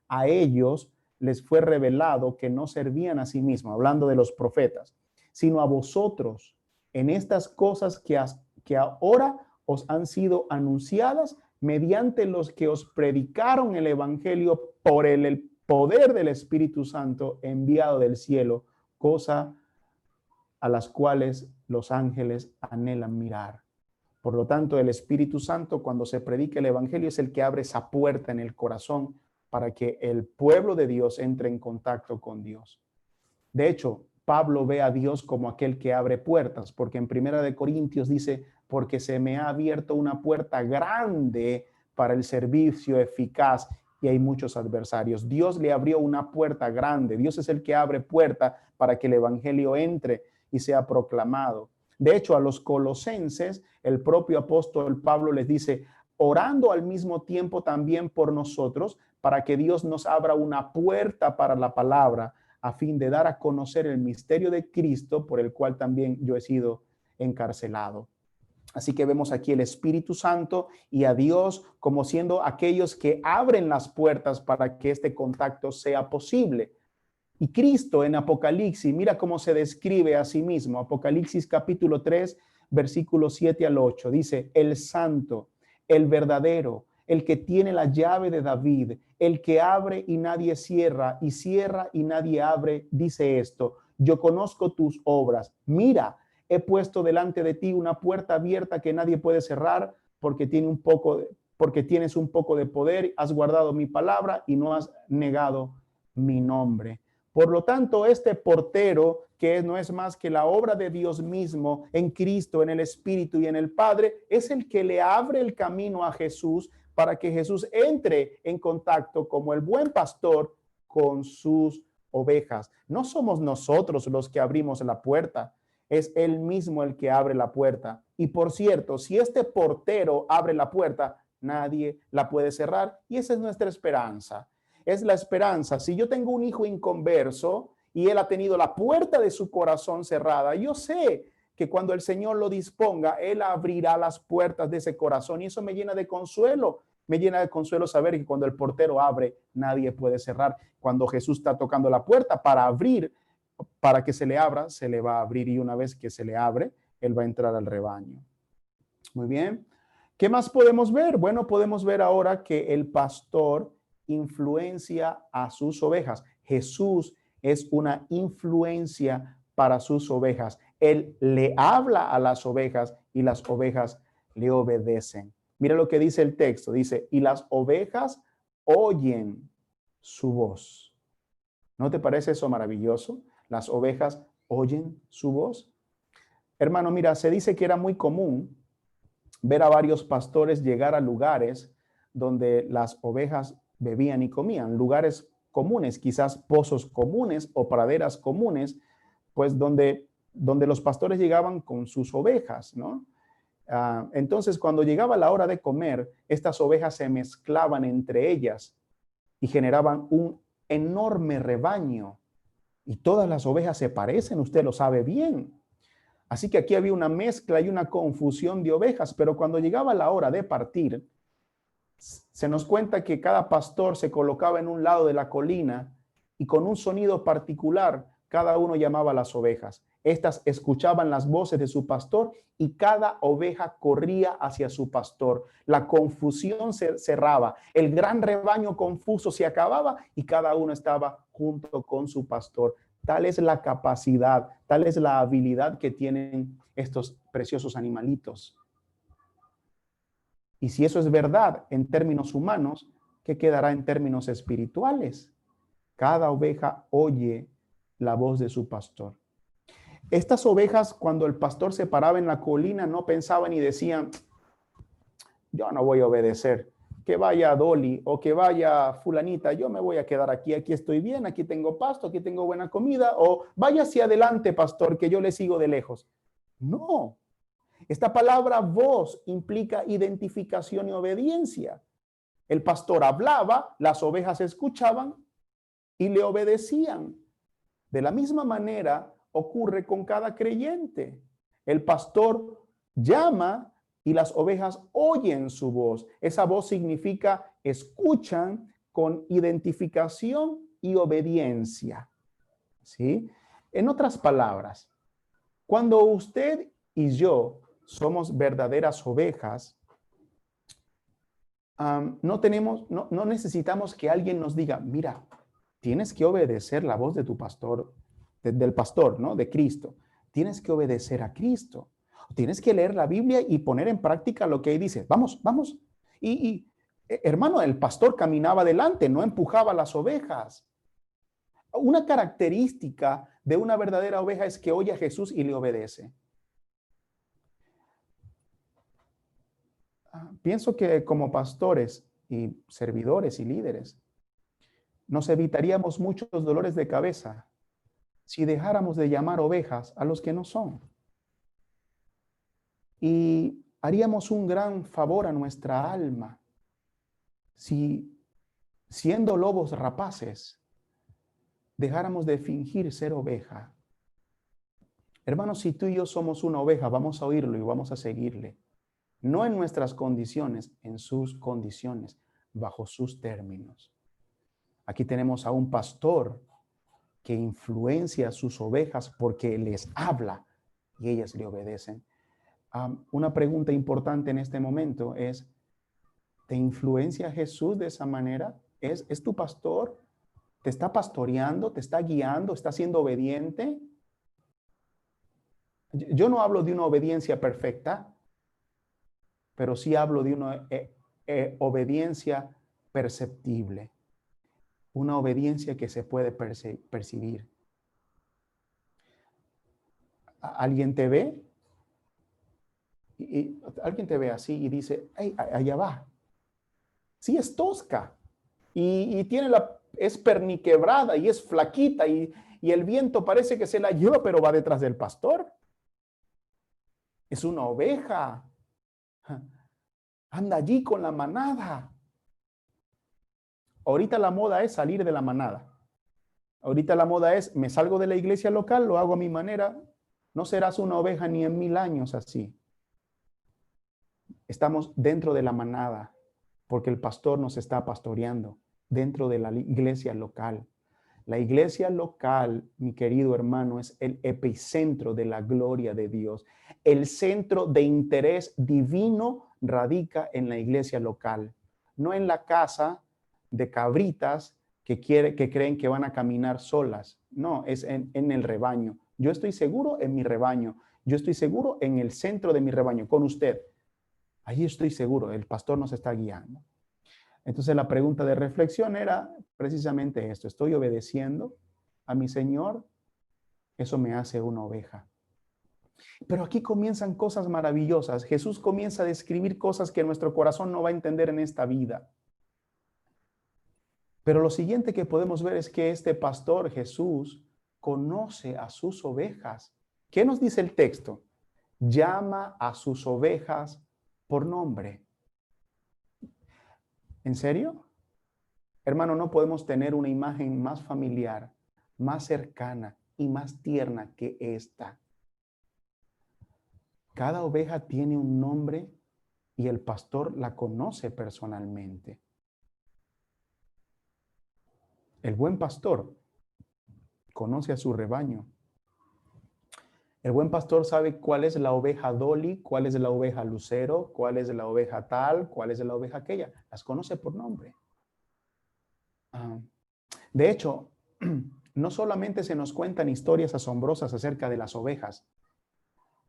a ellos les fue revelado que no servían a sí mismos, hablando de los profetas, sino a vosotros en estas cosas que ahora os han sido anunciadas mediante los que os predicaron el evangelio por el poder del Espíritu Santo enviado del cielo, cosa a las cuales los ángeles anhelan mirar. Por lo tanto, el Espíritu Santo, cuando se predica el evangelio, es el que abre esa puerta en el corazón para que el pueblo de Dios entre en contacto con Dios. De hecho, Pablo ve a Dios como aquel que abre puertas, porque en Primera de Corintios dice, porque se me ha abierto una puerta grande para el servicio eficaz y hay muchos adversarios. Dios le abrió una puerta grande. Dios es el que abre puerta para que el evangelio entre y sea proclamado. De hecho, a los colosenses, el propio apóstol Pablo les dice, orando al mismo tiempo también por nosotros, para que Dios nos abra una puerta para la palabra, a fin de dar a conocer el misterio de Cristo, por el cual también yo he sido encarcelado. Así que vemos aquí el Espíritu Santo y a Dios como siendo aquellos que abren las puertas para que este contacto sea posible. Y Cristo en Apocalipsis, mira cómo se describe a sí mismo. Apocalipsis capítulo 3, versículos 7 al 8. Dice, el santo, el verdadero, el que tiene la llave de David, el que abre y nadie cierra, y cierra y nadie abre, dice esto, yo conozco tus obras. Mira, he puesto delante de ti una puerta abierta que nadie puede cerrar, porque tienes un poco de poder, has guardado mi palabra y no has negado mi nombre. Por lo tanto, este portero, que no es más que la obra de Dios mismo en Cristo, en el Espíritu y en el Padre, es el que le abre el camino a Jesús para que Jesús entre en contacto como el buen pastor con sus ovejas. No somos nosotros los que abrimos la puerta, es Él mismo el que abre la puerta. Y por cierto, si este portero abre la puerta, nadie la puede cerrar y esa es nuestra esperanza. Es la esperanza. Si yo tengo un hijo inconverso y él ha tenido la puerta de su corazón cerrada, yo sé que cuando el Señor lo disponga, Él abrirá las puertas de ese corazón y eso me llena de consuelo. Me llena de consuelo saber que cuando el portero abre, nadie puede cerrar. Cuando Jesús está tocando la puerta para abrir, para que se le abra, se le va a abrir y una vez que se le abre, Él va a entrar al rebaño. Muy bien. ¿Qué más podemos ver? Bueno, podemos ver ahora que el pastor influencia a sus ovejas. Jesús es una influencia para sus ovejas. Él le habla a las ovejas y las ovejas le obedecen. Mira lo que dice el texto. Dice, y las ovejas oyen su voz. ¿No te parece eso maravilloso? Las ovejas oyen su voz. Hermano, mira, se dice que era muy común ver a varios pastores llegar a lugares donde las ovejas bebían y comían, lugares comunes, quizás pozos comunes o praderas comunes, pues donde los pastores llegaban con sus ovejas, ¿no? Entonces, cuando llegaba la hora de comer, estas ovejas se mezclaban entre ellas y generaban un enorme rebaño. Y todas las ovejas se parecen, usted lo sabe bien. Así que aquí había una mezcla y una confusión de ovejas, pero cuando llegaba la hora de partir, se nos cuenta que cada pastor se colocaba en un lado de la colina y con un sonido particular, cada uno llamaba a las ovejas. Estas escuchaban las voces de su pastor y cada oveja corría hacia su pastor. La confusión se cerraba, el gran rebaño confuso se acababa y cada uno estaba junto con su pastor. Tal es la capacidad, tal es la habilidad que tienen estos preciosos animalitos. Y si eso es verdad en términos humanos, ¿qué quedará en términos espirituales? Cada oveja oye la voz de su pastor. Estas ovejas, cuando el pastor se paraba en la colina, no pensaban y decían, yo no voy a obedecer, que vaya Dolly o que vaya fulanita, yo me voy a quedar aquí, aquí estoy bien, aquí tengo pasto, aquí tengo buena comida, o vaya hacia adelante, pastor, que yo le sigo de lejos. No, esta palabra voz implica identificación y obediencia. El pastor hablaba, las ovejas escuchaban y le obedecían. De la misma manera ocurre con cada creyente. El pastor llama y las ovejas oyen su voz. Esa voz significa escuchan con identificación y obediencia. ¿Sí? En otras palabras, cuando usted y yo somos verdaderas ovejas, no necesitamos que alguien nos diga, mira, tienes que obedecer la voz de tu pastor, del pastor, ¿no? De Cristo. Tienes que obedecer a Cristo. Tienes que leer la Biblia y poner en práctica lo que ahí dice. Vamos, vamos. Y Hermano, el pastor caminaba adelante, no empujaba las ovejas. Una característica de una verdadera oveja es que oye a Jesús y le obedece. Pienso que como pastores y servidores y líderes, nos evitaríamos muchos dolores de cabeza si dejáramos de llamar ovejas a los que no son. Y haríamos un gran favor a nuestra alma si, siendo lobos rapaces, dejáramos de fingir ser oveja. Hermanos, si tú y yo somos una oveja, vamos a oírlo y vamos a seguirle. No en nuestras condiciones, en sus condiciones, bajo sus términos. Aquí tenemos a un pastor que influencia a sus ovejas porque les habla y ellas le obedecen. Una pregunta importante en este momento es, ¿te influencia Jesús de esa manera? ¿Es tu pastor? ¿Te está pastoreando? ¿Te está guiando? ¿Está siendo obediente? Yo no hablo de una obediencia perfecta, pero sí hablo de una obediencia perceptible, una obediencia que se puede percibir. ¿Alguien te ve? Y alguien te ve así y dice, hey, allá va. Sí, es tosca y tiene es perniquebrada y es flaquita y el viento parece que se la lleva, pero va detrás del pastor. Es una oveja. Anda allí con la manada. Ahorita la moda es salir de la manada. Ahorita la moda es, me salgo de la iglesia local, lo hago a mi manera. No serás una oveja ni en 1000 años así. Estamos dentro de la manada porque el pastor nos está pastoreando dentro de la iglesia local. La iglesia local, mi querido hermano, es el epicentro de la gloria de Dios. El centro de interés divino radica en la iglesia local, no en la casa de cabritas que creen que van a caminar solas. No, es en el rebaño. Yo estoy seguro en mi rebaño. Yo estoy seguro en el centro de mi rebaño, con usted. Allí estoy seguro, el pastor nos está guiando. Entonces la pregunta de reflexión era precisamente esto: ¿estoy obedeciendo a mi Señor? Eso me hace una oveja. Pero aquí comienzan cosas maravillosas. Jesús comienza a describir cosas que nuestro corazón no va a entender en esta vida. Pero lo siguiente que podemos ver es que este pastor Jesús conoce a sus ovejas. ¿Qué nos dice el texto? Llama a sus ovejas por nombre. ¿En serio? Hermano, no podemos tener una imagen más familiar, más cercana y más tierna que esta. Cada oveja tiene un nombre y el pastor la conoce personalmente. El buen pastor conoce a su rebaño. El buen pastor sabe cuál es la oveja Dolly, cuál es la oveja Lucero, cuál es la oveja tal, cuál es la oveja aquella. Las conoce por nombre. De hecho, no solamente se nos cuentan historias asombrosas acerca de las ovejas,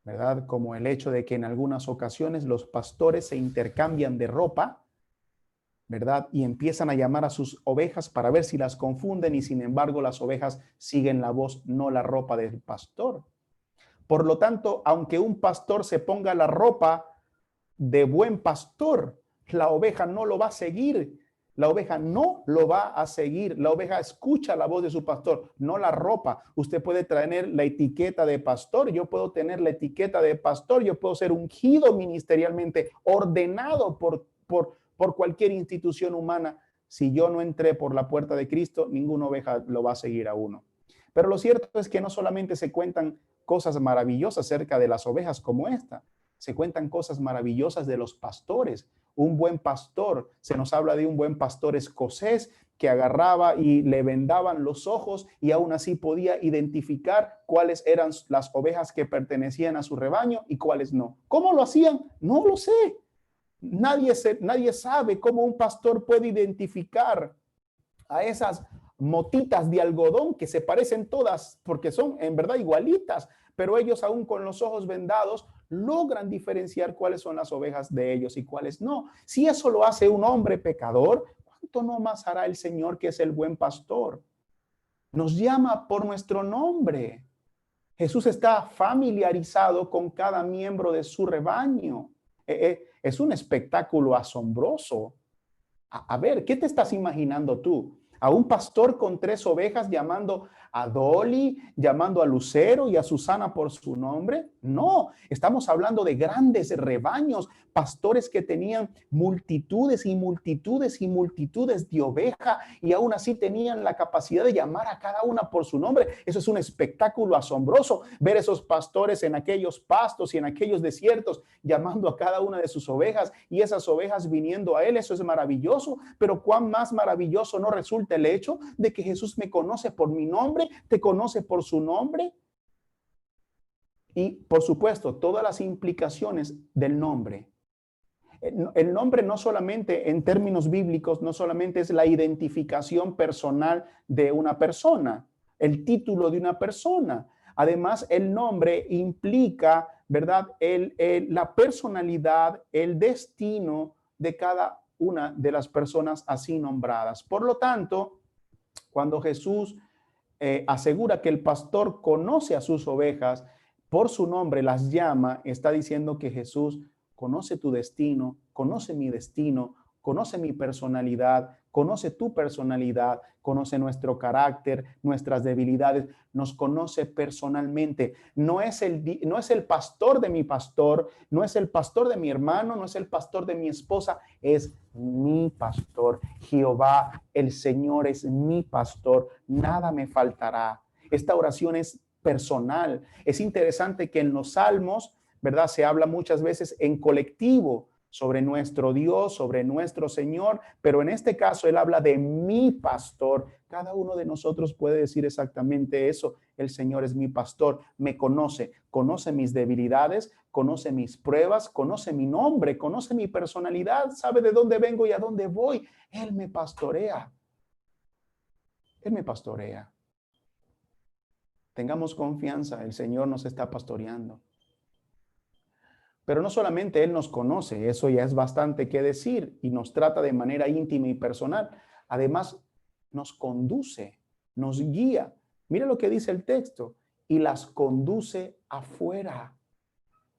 ¿verdad? Como el hecho de que en algunas ocasiones los pastores se intercambian de ropa, ¿verdad? Y empiezan a llamar a sus ovejas para ver si las confunden y sin embargo las ovejas siguen la voz, no la ropa del pastor. Por lo tanto, aunque un pastor se ponga la ropa de buen pastor, la oveja no lo va a seguir. La oveja no lo va a seguir. La oveja escucha la voz de su pastor, no la ropa. Usted puede tener la etiqueta de pastor, yo puedo tener la etiqueta de pastor, yo puedo ser ungido ministerialmente, ordenado por cualquier institución humana. Si yo no entré por la puerta de Cristo, ninguna oveja lo va a seguir a uno. Pero lo cierto es que no solamente se cuentan cosas maravillosas acerca de las ovejas como esta, se cuentan cosas maravillosas de los pastores. Un buen pastor, se nos habla de un buen pastor escocés que agarraba y le vendaban los ojos y aún así podía identificar cuáles eran las ovejas que pertenecían a su rebaño y cuáles no. ¿Cómo lo hacían? No lo sé. Nadie sabe cómo un pastor puede identificar a esas motitas de algodón que se parecen todas porque son en verdad igualitas, pero ellos aún con los ojos vendados logran diferenciar cuáles son las ovejas de ellos y cuáles no. Si eso lo hace un hombre pecador, ¿cuánto no más hará el Señor, que es el buen pastor? Nos llama por nuestro nombre. Jesús está familiarizado con cada miembro de su rebaño. Es un espectáculo asombroso. A ver, ¿qué te estás imaginando tú? A un pastor con 3 ovejas llamando a Dolly, llamando a Lucero y a Susana por su nombre. No, estamos hablando de grandes rebaños, pastores que tenían multitudes y multitudes y multitudes de ovejas y aún así tenían la capacidad de llamar a cada una por su nombre. Eso es un espectáculo asombroso, ver esos pastores en aquellos pastos y en aquellos desiertos llamando a cada una de sus ovejas y esas ovejas viniendo a él. Eso es maravilloso, pero cuán más maravilloso no resulta el hecho de que Jesús me conoce por mi nombre, te conoce por su nombre. Y por supuesto, todas las implicaciones del nombre. El nombre no solamente en términos bíblicos, no solamente es la identificación personal de una persona, el título de una persona. Además, el nombre implica, ¿verdad? La personalidad, el destino de cada una de las personas así nombradas. Por lo tanto, cuando Jesús asegura que el pastor conoce a sus ovejas, por su nombre las llama, está diciendo que Jesús conoce tu destino, conoce mi destino, conoce mi personalidad, conoce tu personalidad, conoce nuestro carácter, nuestras debilidades, nos conoce personalmente. No es el pastor de mi pastor, no es el pastor de mi hermano, no es el pastor de mi esposa, es mi pastor. Jehová, el Señor es mi pastor, nada me faltará. Esta oración es personal. Es interesante que en los salmos, ¿verdad? Se habla muchas veces en colectivo sobre nuestro Dios, sobre nuestro Señor, pero en este caso él habla de mi pastor. Cada uno de nosotros puede decir exactamente eso. El Señor es mi pastor, me conoce, conoce mis debilidades, conoce mis pruebas, conoce mi nombre, conoce mi personalidad, sabe de dónde vengo y a dónde voy. Él me pastorea. Él me pastorea. Tengamos confianza, el Señor nos está pastoreando. Pero no solamente Él nos conoce, eso ya es bastante que decir, y nos trata de manera íntima y personal. Además, nos conduce, nos guía. Mira lo que dice el texto, y las conduce afuera.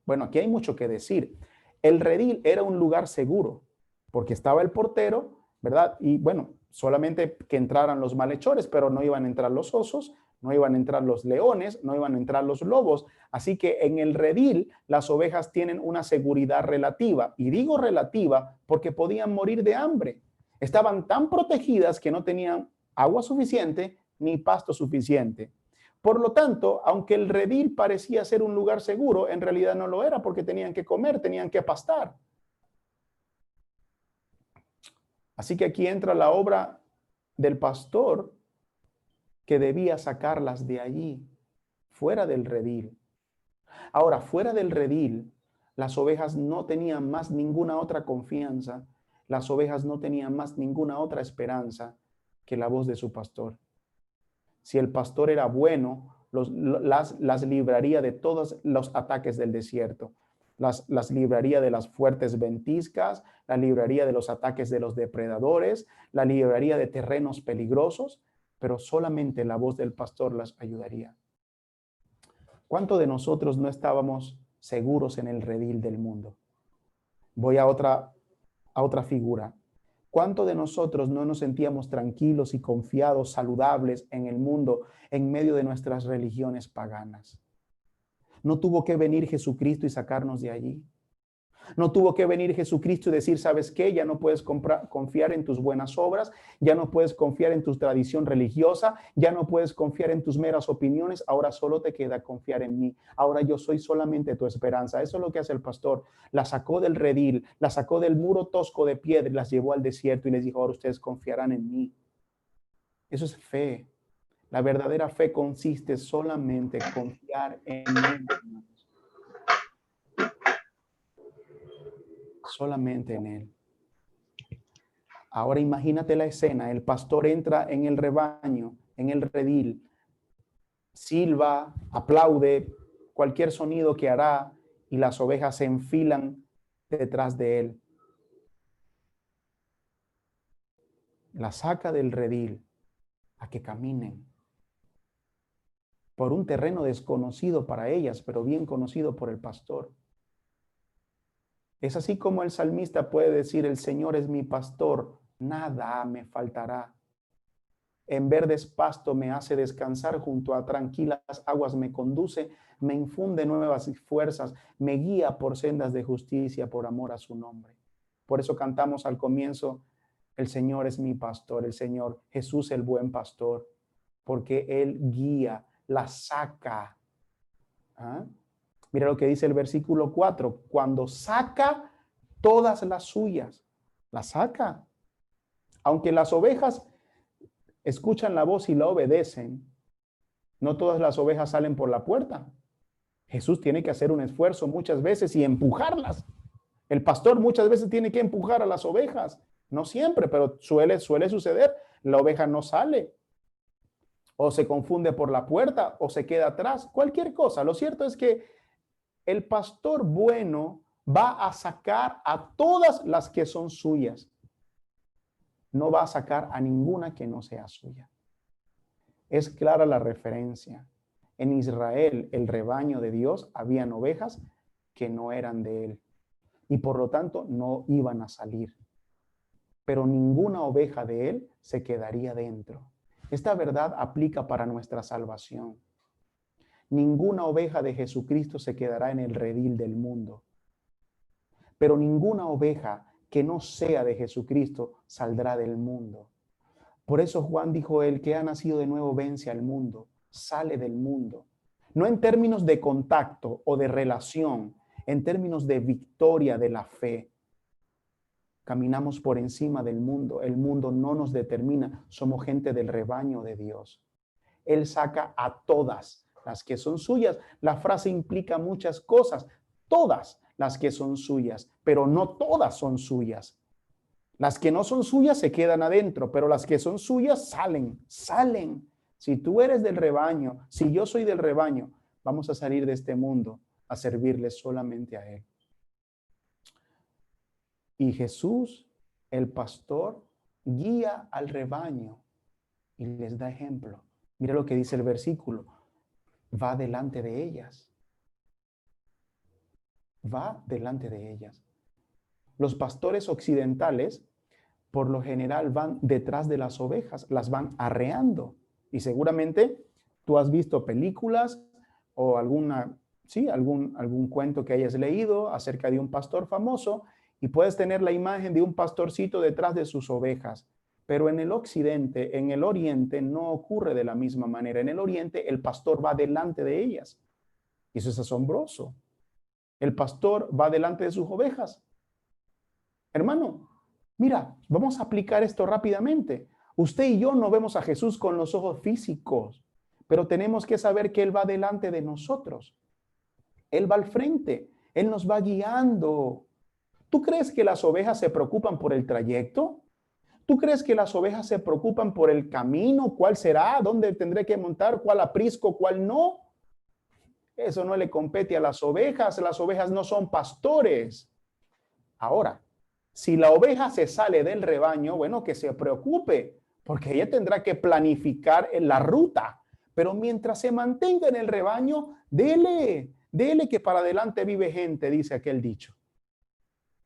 Bueno, aquí hay mucho que decir. El redil era un lugar seguro, porque estaba el portero, ¿verdad? Y bueno, solamente que entraran los malhechores, pero no iban a entrar los osos, no iban a entrar los leones, no iban a entrar los lobos. Así que en el redil las ovejas tienen una seguridad relativa. Y digo relativa porque podían morir de hambre. Estaban tan protegidas que no tenían agua suficiente ni pasto suficiente. Por lo tanto, aunque el redil parecía ser un lugar seguro, en realidad no lo era porque tenían que comer, tenían que pastar. Así que aquí entra la obra del pastor que debía sacarlas de allí, fuera del redil. Ahora, fuera del redil, las ovejas no tenían más ninguna otra confianza, las ovejas no tenían más ninguna otra esperanza que la voz de su pastor. Si el pastor era bueno, las libraría de todos los ataques del desierto. Las libraría de las fuertes ventiscas, la libraría de los ataques de los depredadores, la libraría de terrenos peligrosos, pero solamente la voz del pastor las ayudaría. ¿Cuánto de nosotros no estábamos seguros en el redil del mundo? Voy a otra figura. ¿Cuánto de nosotros no nos sentíamos tranquilos y confiados, saludables en el mundo en medio de nuestras religiones paganas? ¿No tuvo que venir Jesucristo y sacarnos de allí? ¿No tuvo que venir Jesucristo y decir, ¿sabes qué? Ya no puedes confiar en tus buenas obras, ya no puedes confiar en tu tradición religiosa, ya no puedes confiar en tus meras opiniones, ahora solo te queda confiar en mí. Ahora yo soy solamente tu esperanza. Eso es lo que hace el pastor. La sacó del redil, la sacó del muro tosco de piedra y las llevó al desierto y les dijo, ahora ustedes confiarán en mí. Eso es fe. La verdadera fe consiste solamente en confiar en él. Solamente en él. Ahora imagínate la escena, el pastor entra en el rebaño, en el redil, silba, aplaude, cualquier sonido que hará, y las ovejas se enfilan detrás de él. Las saca del redil a que caminen por un terreno desconocido para ellas, pero bien conocido por el pastor. Es así como el salmista puede decir: el Señor es mi pastor, nada me faltará. En verdes pastos me hace descansar, junto a tranquilas aguas me conduce, me infunde nuevas fuerzas, me guía por sendas de justicia por amor a su nombre. Por eso cantamos al comienzo: el Señor es mi pastor, el Señor Jesús el buen pastor, porque Él guía, la saca. ¿Ah? Mira lo que dice el versículo 4, cuando saca todas las suyas, las saca. Aunque las ovejas escuchan la voz y la obedecen, no todas las ovejas salen por la puerta. Jesús tiene que hacer un esfuerzo muchas veces y empujarlas. El pastor muchas veces tiene que empujar a las ovejas. No siempre, pero suele suceder. La oveja no sale, o se confunde por la puerta, o se queda atrás, cualquier cosa. Lo cierto es que el pastor bueno va a sacar a todas las que son suyas. No va a sacar a ninguna que no sea suya. Es clara la referencia. En Israel, el rebaño de Dios, habían ovejas que no eran de él y por lo tanto no iban a salir. Pero ninguna oveja de él se quedaría dentro. Esta verdad aplica para nuestra salvación. Ninguna oveja de Jesucristo se quedará en el redil del mundo. Pero ninguna oveja que no sea de Jesucristo saldrá del mundo. Por eso Juan dijo: el que ha nacido de nuevo vence al mundo, sale del mundo. No en términos de contacto o de relación, en términos de victoria de la fe. Caminamos por encima del mundo. El mundo no nos determina. Somos gente del rebaño de Dios. Él saca a todas las que son suyas. La frase implica muchas cosas. Todas las que son suyas, pero no todas son suyas. Las que no son suyas se quedan adentro, pero las que son suyas salen. Si tú eres del rebaño, si yo soy del rebaño, vamos a salir de este mundo a servirle solamente a Él. Y Jesús, el pastor, guía al rebaño y les da ejemplo. Mira lo que dice el versículo: va delante de ellas. Va delante de ellas. Los pastores occidentales, por lo general, van detrás de las ovejas, las van arreando. Y seguramente tú has visto películas o algún cuento que hayas leído acerca de un pastor famoso, y puedes tener la imagen de un pastorcito detrás de sus ovejas. Pero en el occidente, en el oriente, no ocurre de la misma manera. En el oriente, el pastor va delante de ellas. Y eso es asombroso. El pastor va delante de sus ovejas. Hermano, mira, vamos a aplicar esto rápidamente. Usted y yo no vemos a Jesús con los ojos físicos, pero tenemos que saber que Él va delante de nosotros. Él va al frente. Él nos va guiando. ¿Tú crees que las ovejas se preocupan por el trayecto? ¿Tú crees que las ovejas se preocupan por el camino? ¿Cuál será? ¿Dónde tendré que montar? ¿Cuál aprisco? ¿Cuál no? Eso no le compete a las ovejas. Las ovejas no son pastores. Ahora, si la oveja se sale del rebaño, bueno, que se preocupe, porque ella tendrá que planificar la ruta. Pero mientras se mantenga en el rebaño, dele que para adelante vive gente, dice aquel dicho.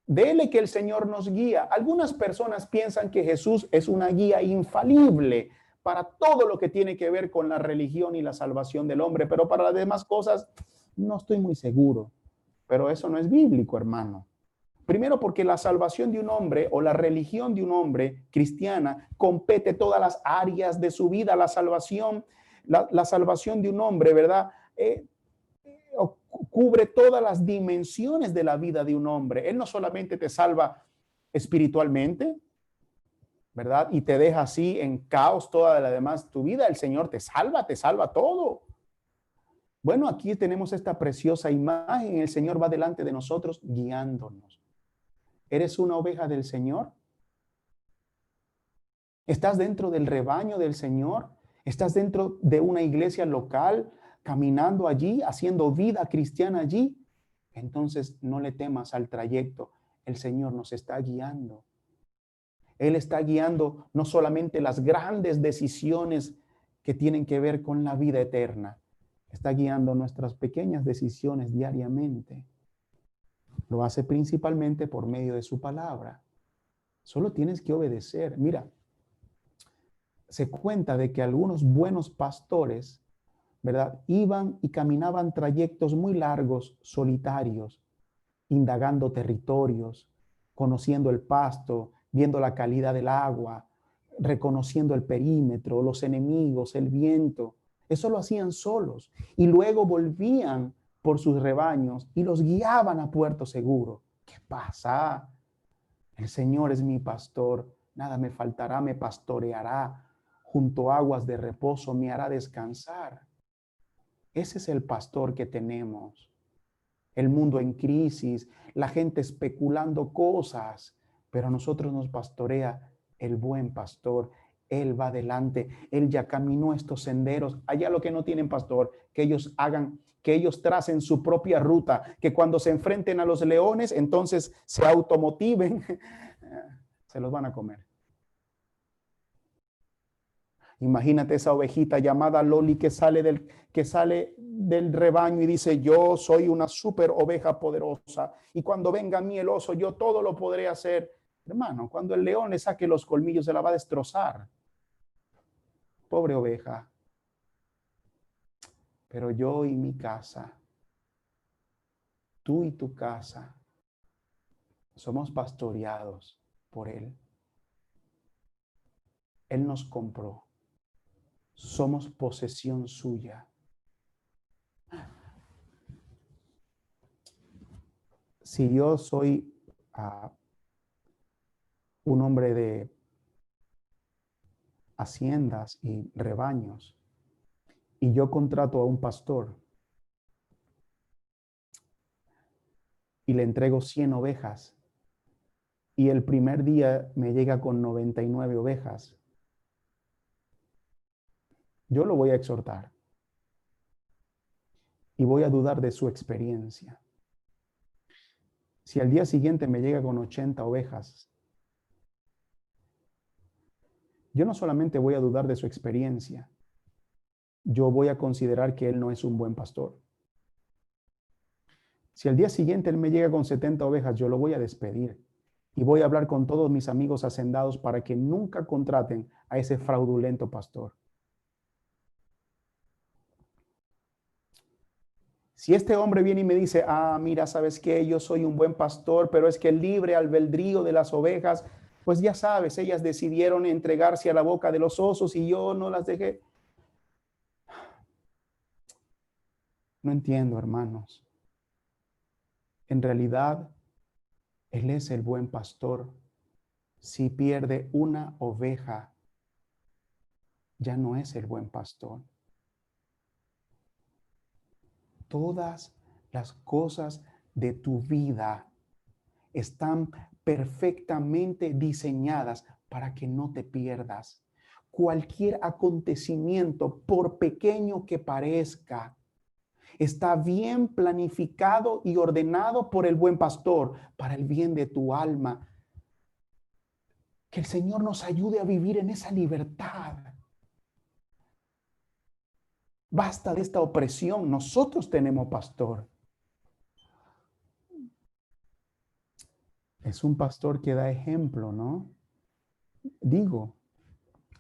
Dele que el Señor nos guía. Algunas personas piensan que Jesús es una guía infalible para todo lo que tiene que ver con la religión y la salvación del hombre, pero para las demás cosas no estoy muy seguro. Pero eso no es bíblico, hermano. Primero, porque la salvación de un hombre o la religión de un hombre cristiana compete todas las áreas de su vida. La salvación de un hombre, ¿verdad? Cubre todas las dimensiones de la vida de un hombre. Él no solamente te salva espiritualmente, ¿verdad? Y te deja así en caos toda la demás tu vida. El Señor te salva todo. Bueno, aquí tenemos esta preciosa imagen. El Señor va delante de nosotros guiándonos. ¿Eres una oveja del Señor? ¿Estás dentro del rebaño del Señor? ¿Estás dentro de una iglesia local, caminando allí, haciendo vida cristiana allí? entonces no le temas al trayecto. El Señor nos está guiando. Él está guiando no solamente las grandes decisiones que tienen que ver con la vida eterna, está guiando nuestras pequeñas decisiones diariamente. Lo hace principalmente por medio de su palabra. Solo tienes que obedecer. Mira, se cuenta de que algunos buenos pastores, ¿verdad? Iban y caminaban trayectos muy largos, solitarios, indagando territorios, conociendo el pasto, viendo la calidad del agua, reconociendo el perímetro, los enemigos, el viento. Eso lo hacían solos y luego volvían por sus rebaños y los guiaban a puerto seguro. ¿Qué pasa? El Señor es mi pastor, nada me faltará, me pastoreará, junto a aguas de reposo me hará descansar. Ese es el pastor que tenemos. El mundo en crisis, la gente especulando cosas, pero a nosotros nos pastorea el buen pastor. Él va adelante, él ya caminó estos senderos. Allá lo que no tienen pastor, que ellos hagan, que ellos tracen su propia ruta, que cuando se enfrenten a los leones, entonces se automotiven, se los van a comer. Imagínate esa ovejita llamada Loli que sale del rebaño y dice, yo soy una super oveja poderosa y cuando venga a mí el oso, yo todo lo podré hacer. Hermano, cuando el león le saque los colmillos, se la va a destrozar. Pobre oveja. Pero yo y mi casa, tú y tu casa, somos pastoreados por Él. Él nos compró. Somos posesión suya. Si yo soy un hombre de haciendas y rebaños, y yo contrato a un pastor y le entrego 100 ovejas, y el primer día me llega con 99 ovejas, yo lo voy a exhortar y voy a dudar de su experiencia. Si al día siguiente me llega con 80 ovejas, yo no solamente voy a dudar de su experiencia, yo voy a considerar que él no es un buen pastor. Si al día siguiente él me llega con 70 ovejas, yo lo voy a despedir y voy a hablar con todos mis amigos hacendados para que nunca contraten a ese fraudulento pastor. Si este hombre viene y me dice, mira, ¿sabes qué? Yo soy un buen pastor, pero es que el libre albedrío de las ovejas, pues ya sabes, ellas decidieron entregarse a la boca de los osos y yo no las dejé. No entiendo, hermanos. En realidad, Él es el buen pastor. Si pierde una oveja, ya no es el buen pastor. Todas las cosas de tu vida están perfectamente diseñadas para que no te pierdas. Cualquier acontecimiento, por pequeño que parezca, está bien planificado y ordenado por el buen pastor para el bien de tu alma. Que el Señor nos ayude a vivir en esa libertad. Basta de esta opresión. Nosotros tenemos pastor. Es un pastor que da ejemplo, ¿no? Digo,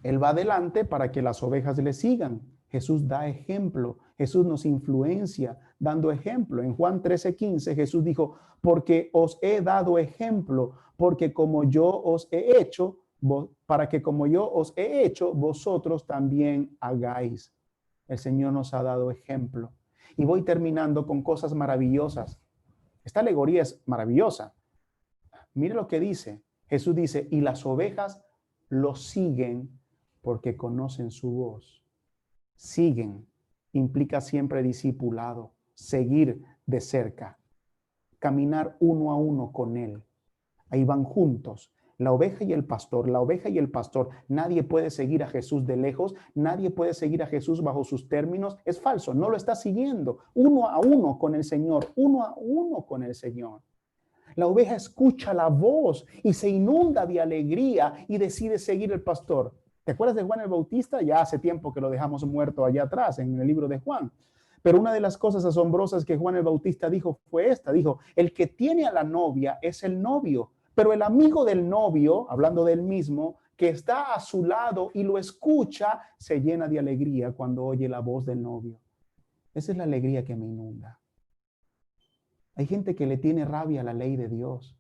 él va adelante para que las ovejas le sigan. Jesús da ejemplo. Jesús nos influencia dando ejemplo. En Juan 13:15 Jesús dijo, porque os he dado ejemplo, porque como yo os he hecho, para que como yo os he hecho, vosotros también hagáis. El Señor nos ha dado ejemplo. Y voy terminando con cosas maravillosas. Esta alegoría es maravillosa. Mire lo que dice. Jesús dice, y las ovejas lo siguen porque conocen su voz. Siguen implica siempre discipulado, seguir de cerca, caminar uno a uno con Él. Ahí van juntos. La oveja y el pastor, la oveja y el pastor. Nadie puede seguir a Jesús de lejos, nadie puede seguir a Jesús bajo sus términos. Es falso, no lo está siguiendo. Uno a uno con el Señor, uno a uno con el Señor. La oveja escucha la voz y se inunda de alegría y decide seguir el pastor. ¿Te acuerdas de Juan el Bautista? Ya hace tiempo que lo dejamos muerto allá atrás en el libro de Juan. Pero una de las cosas asombrosas que Juan el Bautista dijo fue esta. Dijo, el que tiene a la novia es el novio, pero el amigo del novio, hablando del mismo, que está a su lado y lo escucha, se llena de alegría cuando oye la voz del novio. Esa es la alegría que me inunda. Hay gente que le tiene rabia a la ley de Dios,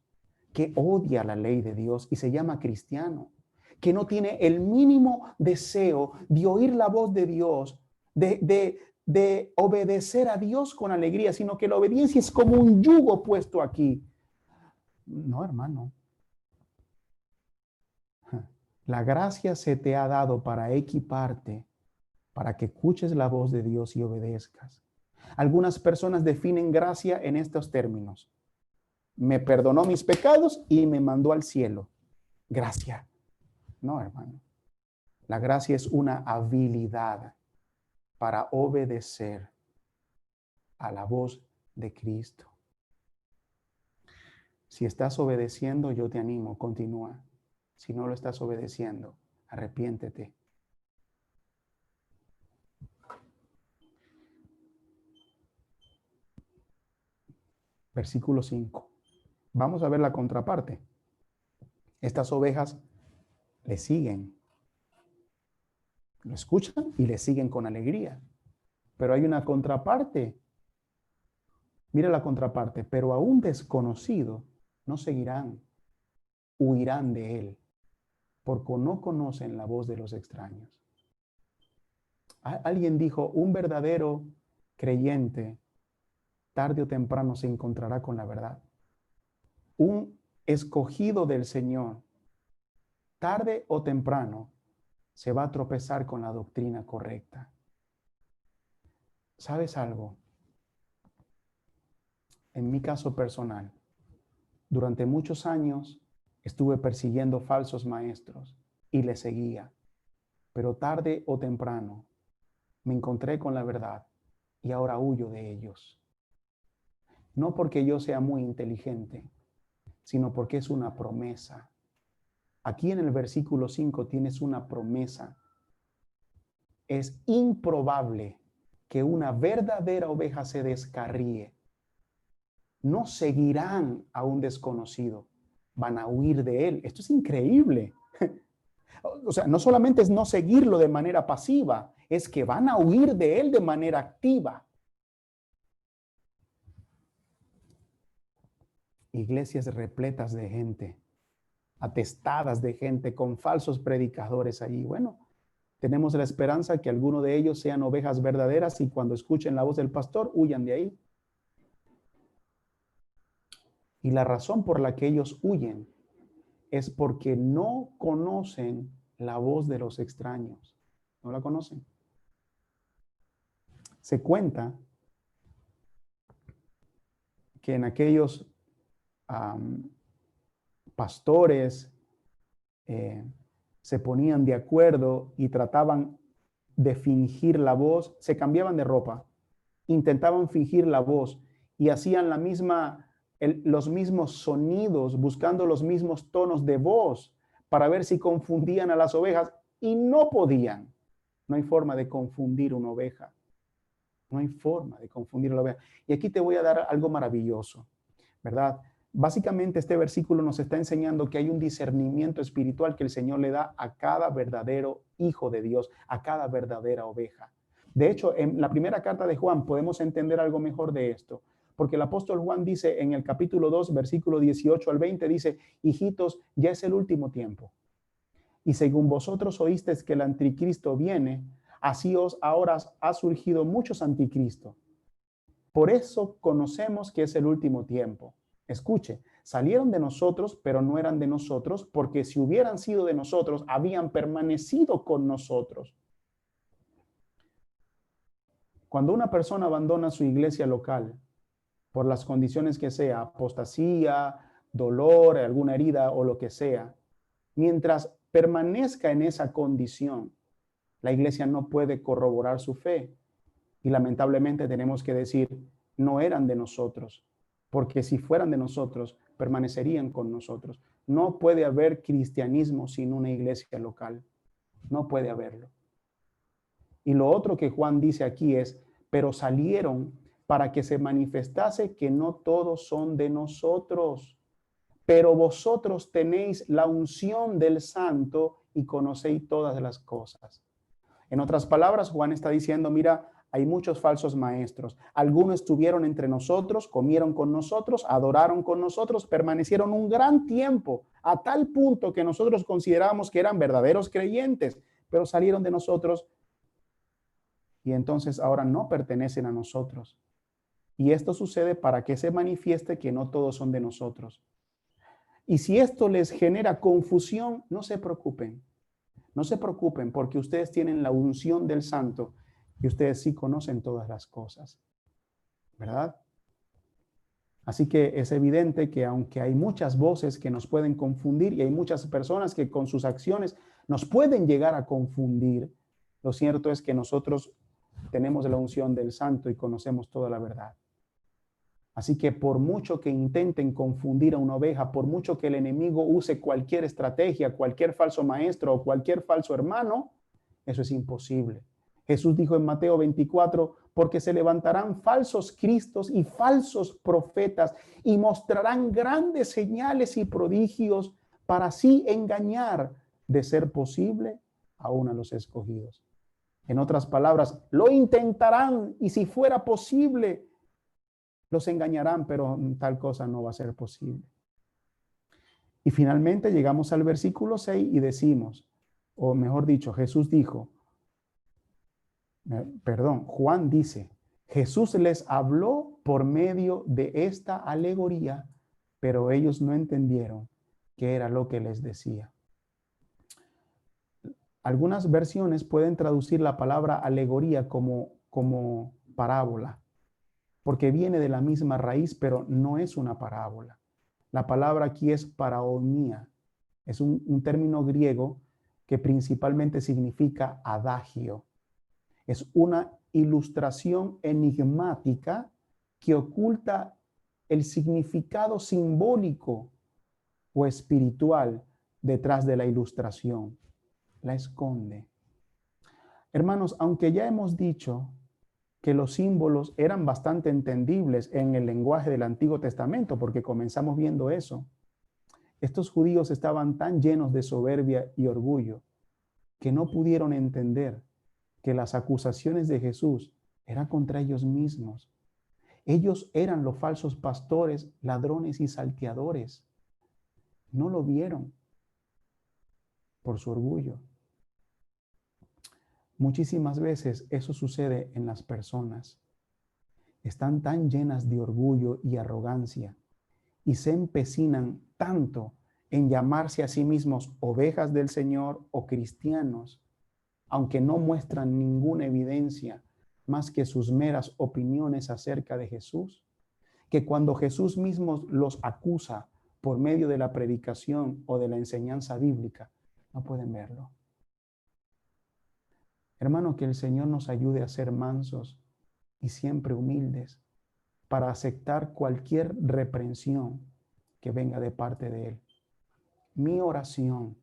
que odia la ley de Dios y se llama cristiano, que no tiene el mínimo deseo de oír la voz de Dios, de obedecer a Dios con alegría, sino que la obediencia es como un yugo puesto aquí. No, hermano. La gracia se te ha dado para equiparte, para que escuches la voz de Dios y obedezcas. Algunas personas definen gracia en estos términos. Me perdonó mis pecados y me mandó al cielo. Gracia. No, hermano. La gracia es una habilidad para obedecer a la voz de Cristo. Si estás obedeciendo, yo te animo, continúa. Si no lo estás obedeciendo, arrepiéntete. Versículo 5. Vamos a ver la contraparte. Estas ovejas le siguen. Lo escuchan y le siguen con alegría. Pero hay una contraparte. Mira la contraparte. Pero a un desconocido no seguirán, huirán de él, porque no conocen la voz de los extraños. Alguien dijo, un verdadero creyente, tarde o temprano se encontrará con la verdad. Un escogido del Señor, tarde o temprano, se va a tropezar con la doctrina correcta. ¿Sabes algo? En mi caso personal, durante muchos años estuve persiguiendo falsos maestros y les seguía, pero tarde o temprano me encontré con la verdad y ahora huyo de ellos. No porque yo sea muy inteligente, sino porque es una promesa. Aquí en el versículo 5 tienes una promesa. Es improbable que una verdadera oveja se descarríe. No seguirán a un desconocido, van a huir de él. Esto es increíble. O sea, no solamente es no seguirlo de manera pasiva, es que van a huir de él de manera activa. Iglesias repletas de gente, atestadas de gente con falsos predicadores allí. Bueno, tenemos la esperanza que alguno de ellos sean ovejas verdaderas y cuando escuchen la voz del pastor, huyan de ahí. Y la razón por la que ellos huyen es porque no conocen la voz de los extraños. No la conocen. Se cuenta que en aquellos pastores se ponían de acuerdo y trataban de fingir la voz, se cambiaban de ropa, intentaban fingir la voz y hacían los mismos sonidos, buscando los mismos tonos de voz para ver si confundían a las ovejas y no podían. No hay forma de confundir una oveja. No hay forma de confundir a la oveja. Y aquí te voy a dar algo maravilloso, ¿verdad? Básicamente este versículo nos está enseñando que hay un discernimiento espiritual que el Señor le da a cada verdadero hijo de Dios, a cada verdadera oveja. De hecho, en la primera carta de Juan podemos entender algo mejor de esto, porque el apóstol Juan dice en el capítulo 2, versículo 18 al 20, dice, hijitos, ya es el último tiempo. Y según vosotros oísteis que el anticristo viene, así ahora ha surgido muchos anticristos. Por eso conocemos que es el último tiempo. Escuche, salieron de nosotros, pero no eran de nosotros, porque si hubieran sido de nosotros, habían permanecido con nosotros. Cuando una persona abandona su iglesia local, por las condiciones que sea, apostasía, dolor, alguna herida o lo que sea, Mientras permanezca en esa condición, la iglesia no puede corroborar su fe. Y lamentablemente tenemos que decir, no eran de nosotros, porque si fueran de nosotros, permanecerían con nosotros. No puede haber cristianismo sin una iglesia local. No puede haberlo. Y lo otro que Juan dice aquí es, pero salieron para que se manifestase que no todos son de nosotros, pero vosotros tenéis la unción del Santo y conocéis todas las cosas. En otras palabras, Juan está diciendo, mira, hay muchos falsos maestros. Algunos estuvieron entre nosotros, comieron con nosotros, adoraron con nosotros, permanecieron un gran tiempo, a tal punto que nosotros considerábamos que eran verdaderos creyentes, pero salieron de nosotros y entonces ahora no pertenecen a nosotros. Y esto sucede para que se manifieste que no todos son de nosotros. Y si esto les genera confusión, no se preocupen. No se preocupen porque ustedes tienen la unción del Santo y ustedes sí conocen todas las cosas, ¿verdad? Así que es evidente que aunque hay muchas voces que nos pueden confundir y hay muchas personas que con sus acciones nos pueden llegar a confundir, lo cierto es que nosotros tenemos la unción del Santo y conocemos toda la verdad. Así que por mucho que intenten confundir a una oveja, por mucho que el enemigo use cualquier estrategia, cualquier falso maestro o cualquier falso hermano, eso es imposible. Jesús dijo en Mateo 24, porque se levantarán falsos cristos y falsos profetas y mostrarán grandes señales y prodigios para así engañar, de ser posible, aún a los escogidos. En otras palabras, lo intentarán y si fuera posible, los engañarán, pero tal cosa no va a ser posible. Y finalmente llegamos al versículo 6 y decimos, o mejor dicho, Jesús dijo, Juan dice, Jesús les habló por medio de esta alegoría, pero ellos no entendieron qué era lo que les decía. Algunas versiones pueden traducir la palabra alegoría como parábola, porque viene de la misma raíz, pero no es una parábola. La palabra aquí es paraonía. Es un término griego que principalmente significa adagio. Es una ilustración enigmática que oculta el significado simbólico o espiritual detrás de la ilustración. La esconde. Hermanos, aunque ya hemos dicho que los símbolos eran bastante entendibles en el lenguaje del Antiguo Testamento, porque comenzamos viendo eso. Estos judíos estaban tan llenos de soberbia y orgullo que no pudieron entender que las acusaciones de Jesús eran contra ellos mismos. Ellos eran los falsos pastores, ladrones y salteadores. No lo vieron por su orgullo. Muchísimas veces eso sucede en las personas. Están tan llenas de orgullo y arrogancia y se empecinan tanto en llamarse a sí mismos ovejas del Señor o cristianos, aunque no muestran ninguna evidencia más que sus meras opiniones acerca de Jesús, que cuando Jesús mismo los acusa por medio de la predicación o de la enseñanza bíblica, no pueden verlo. Hermano, que el Señor nos ayude a ser mansos y siempre humildes para aceptar cualquier reprensión que venga de parte de Él. Mi oración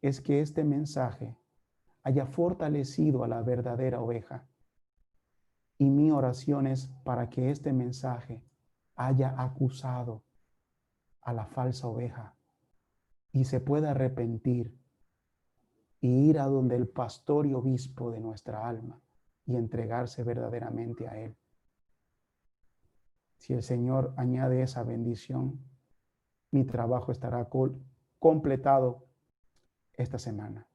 es que este mensaje haya fortalecido a la verdadera oveja. Y mi oración es para que este mensaje haya acusado a la falsa oveja y se pueda arrepentir y ir a donde el pastor y obispo de nuestra alma y entregarse verdaderamente a Él. Si el Señor añade esa bendición, mi trabajo estará completado esta semana.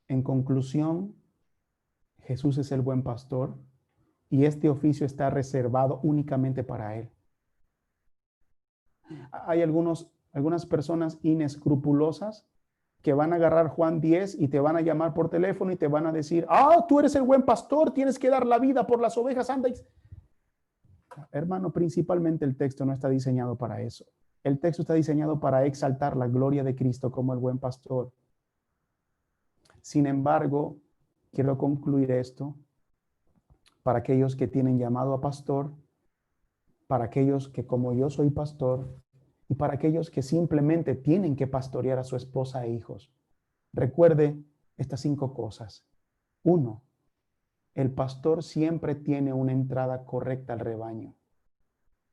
En conclusión, Jesús es el buen pastor y este oficio está reservado únicamente para Él. Hay algunas personas inescrupulosas que van a agarrar Juan 10 y te van a llamar por teléfono y te van a decir, tú eres el buen pastor, tienes que dar la vida por las ovejas, anda. Hermano, principalmente el texto no está diseñado para eso. El texto está diseñado para exaltar la gloria de Cristo como el buen pastor. Sin embargo, quiero concluir esto para aquellos que tienen llamado a pastor, para aquellos que como yo soy pastor y para aquellos que simplemente tienen que pastorear a su esposa e hijos. Recuerde estas 5 cosas. 1, el pastor siempre tiene una entrada correcta al rebaño.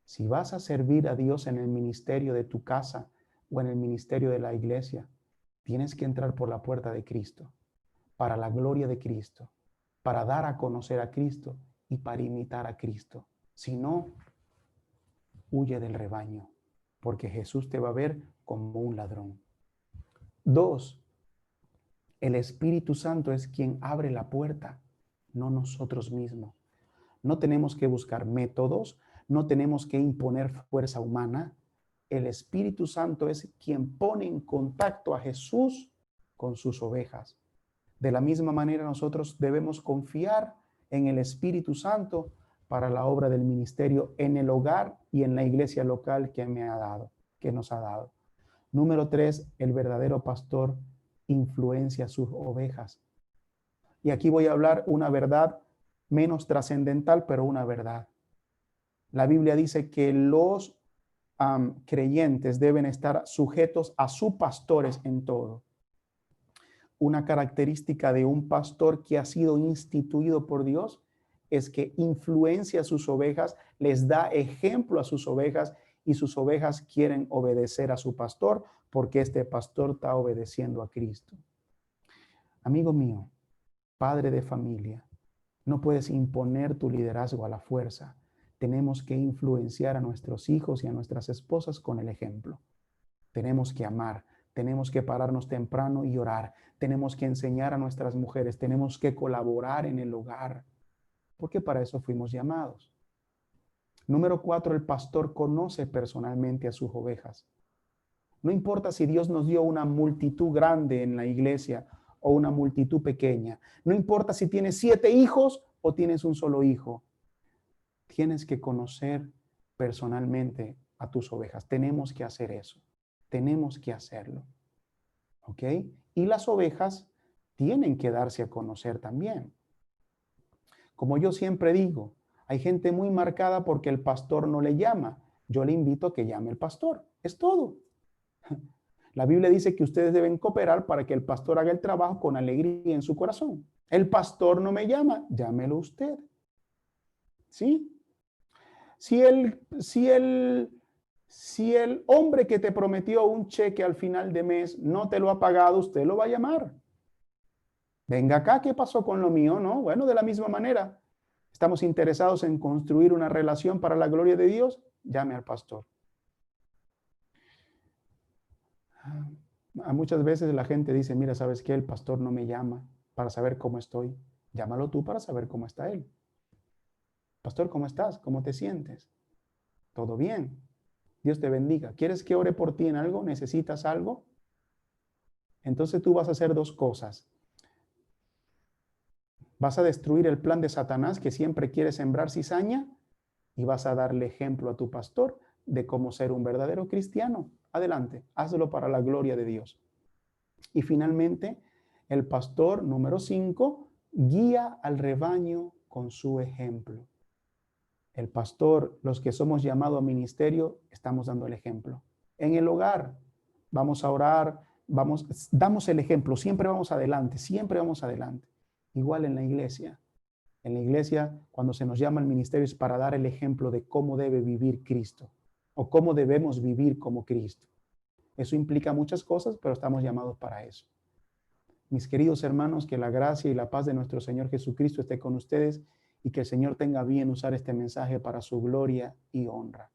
Si vas a servir a Dios en el ministerio de tu casa o en el ministerio de la iglesia, tienes que entrar por la puerta de Cristo, para la gloria de Cristo, para dar a conocer a Cristo y para imitar a Cristo. Si no, huye del rebaño, porque Jesús te va a ver como un ladrón. 2, el Espíritu Santo es quien abre la puerta, no nosotros mismos. No tenemos que buscar métodos, no tenemos que imponer fuerza humana. El Espíritu Santo es quien pone en contacto a Jesús con sus ovejas. De la misma manera, nosotros debemos confiar en el Espíritu Santo para la obra del ministerio en el hogar y en la iglesia local que nos ha dado. Número 3, el verdadero pastor influencia a sus ovejas. Y aquí voy a hablar una verdad menos trascendental, pero una verdad. La Biblia dice que los creyentes deben estar sujetos a sus pastores en todo. Una característica de un pastor que ha sido instituido por Dios es que influencia a sus ovejas, les da ejemplo a sus ovejas y sus ovejas quieren obedecer a su pastor porque este pastor está obedeciendo a Cristo. Amigo mío, padre de familia, no puedes imponer tu liderazgo a la fuerza. Tenemos que influenciar a nuestros hijos y a nuestras esposas con el ejemplo. Tenemos que amar, tenemos que pararnos temprano y orar, tenemos que enseñar a nuestras mujeres, tenemos que colaborar en el hogar, porque para eso fuimos llamados. Número 4, el pastor conoce personalmente a sus ovejas. No importa si Dios nos dio una multitud grande en la iglesia o una multitud pequeña. No importa si tienes 7 hijos o tienes un solo hijo. Tienes que conocer personalmente a tus ovejas. Tenemos que hacer eso. Tenemos que hacerlo. ¿Ok? Y las ovejas tienen que darse a conocer también. Como yo siempre digo, hay gente muy marcada porque el pastor no le llama. Yo le invito a que llame el pastor. Es todo. La Biblia dice que ustedes deben cooperar para que el pastor haga el trabajo con alegría en su corazón. El pastor no me llama, llámelo usted. ¿Sí? Si el hombre que te prometió un cheque al final de mes no te lo ha pagado, usted lo va a llamar. Venga acá, ¿qué pasó con lo mío? No, bueno, de la misma manera. Estamos interesados en construir una relación para la gloria de Dios, llame al pastor. Muchas veces la gente dice, mira, ¿sabes qué? El pastor no me llama para saber cómo estoy. Llámalo tú para saber cómo está él. Pastor, ¿cómo estás? ¿Cómo te sientes? ¿Todo bien? Dios te bendiga. ¿Quieres que ore por ti en algo? ¿Necesitas algo? Entonces tú vas a hacer 2 cosas. Vas a destruir el plan de Satanás que siempre quiere sembrar cizaña y vas a darle ejemplo a tu pastor de cómo ser un verdadero cristiano. Adelante, hazlo para la gloria de Dios. Y finalmente, el pastor número 5 guía al rebaño con su ejemplo. El pastor, los que somos llamados a ministerio, estamos dando el ejemplo. En el hogar, vamos a orar, damos el ejemplo, siempre vamos adelante, siempre vamos adelante. Igual en la iglesia. En la iglesia, cuando se nos llama al ministerio, es para dar el ejemplo de cómo debe vivir Cristo o cómo debemos vivir como Cristo. Eso implica muchas cosas, pero estamos llamados para eso. Mis queridos hermanos, que la gracia y la paz de nuestro Señor Jesucristo esté con ustedes y que el Señor tenga bien usar este mensaje para su gloria y honra.